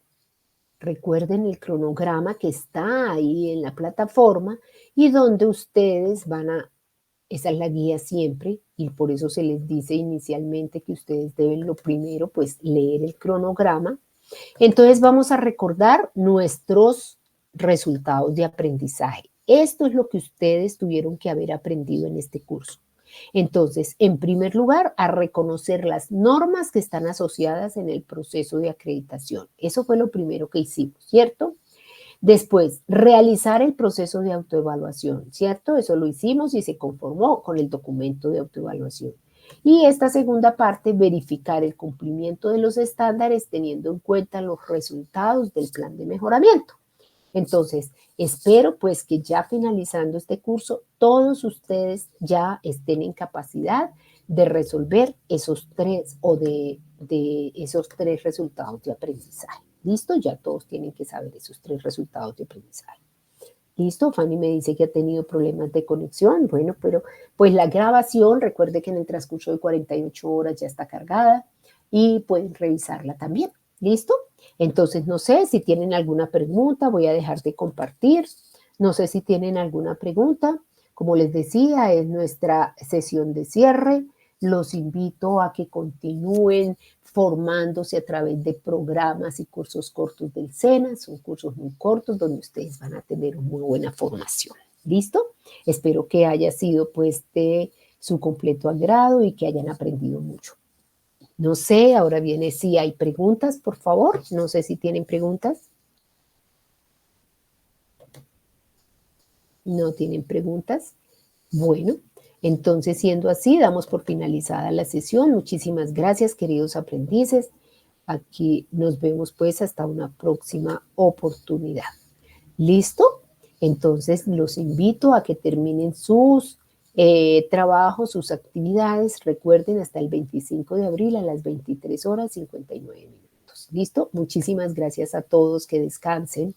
Recuerden el cronograma que está ahí en la plataforma y donde ustedes esa es la guía siempre y por eso se les dice inicialmente que ustedes deben lo primero, pues leer el cronograma. Entonces vamos a recordar nuestros resultados de aprendizaje. Esto es lo que ustedes tuvieron que haber aprendido en este curso. Entonces, en primer lugar, a reconocer las normas que están asociadas en el proceso de acreditación. Eso fue lo primero que hicimos, ¿cierto? Después, realizar el proceso de autoevaluación, ¿cierto? Eso lo hicimos y se conformó con el documento de autoevaluación. Y esta segunda parte, verificar el cumplimiento de los estándares teniendo en cuenta los resultados del plan de mejoramiento. Entonces, espero pues que ya finalizando este curso, todos ustedes ya estén en capacidad de resolver esos 3 o de esos 3 resultados de aprendizaje. ¿Listo? Ya todos tienen que saber esos 3 resultados de aprendizaje. ¿Listo? Fanny me dice que ha tenido problemas de conexión. Bueno, pero pues la grabación, recuerde que en el transcurso de 48 horas ya está cargada y pueden revisarla también. ¿Listo? Entonces, no sé si tienen alguna pregunta, voy a dejar de compartir. No sé si tienen alguna pregunta. Como les decía, es nuestra sesión de cierre. los invito a que continúen formándose a través de programas y cursos cortos del SENA. Son cursos muy cortos donde ustedes van a tener una muy buena formación. ¿Listo? Espero que haya sido pues de su completo agrado y que hayan aprendido mucho. No sé, ahora viene si hay preguntas, por favor. No sé si tienen preguntas. ¿No tienen preguntas? Bueno, entonces siendo así, damos por finalizada la sesión. Muchísimas gracias, queridos aprendices. Aquí nos vemos pues hasta una próxima oportunidad. ¿Listo? Entonces los invito a que terminen sus trabajos, sus actividades. Recuerden, hasta el 25 de abril a las 23 horas 59 minutos. ¿Listo? Muchísimas gracias a todos. Que descansen.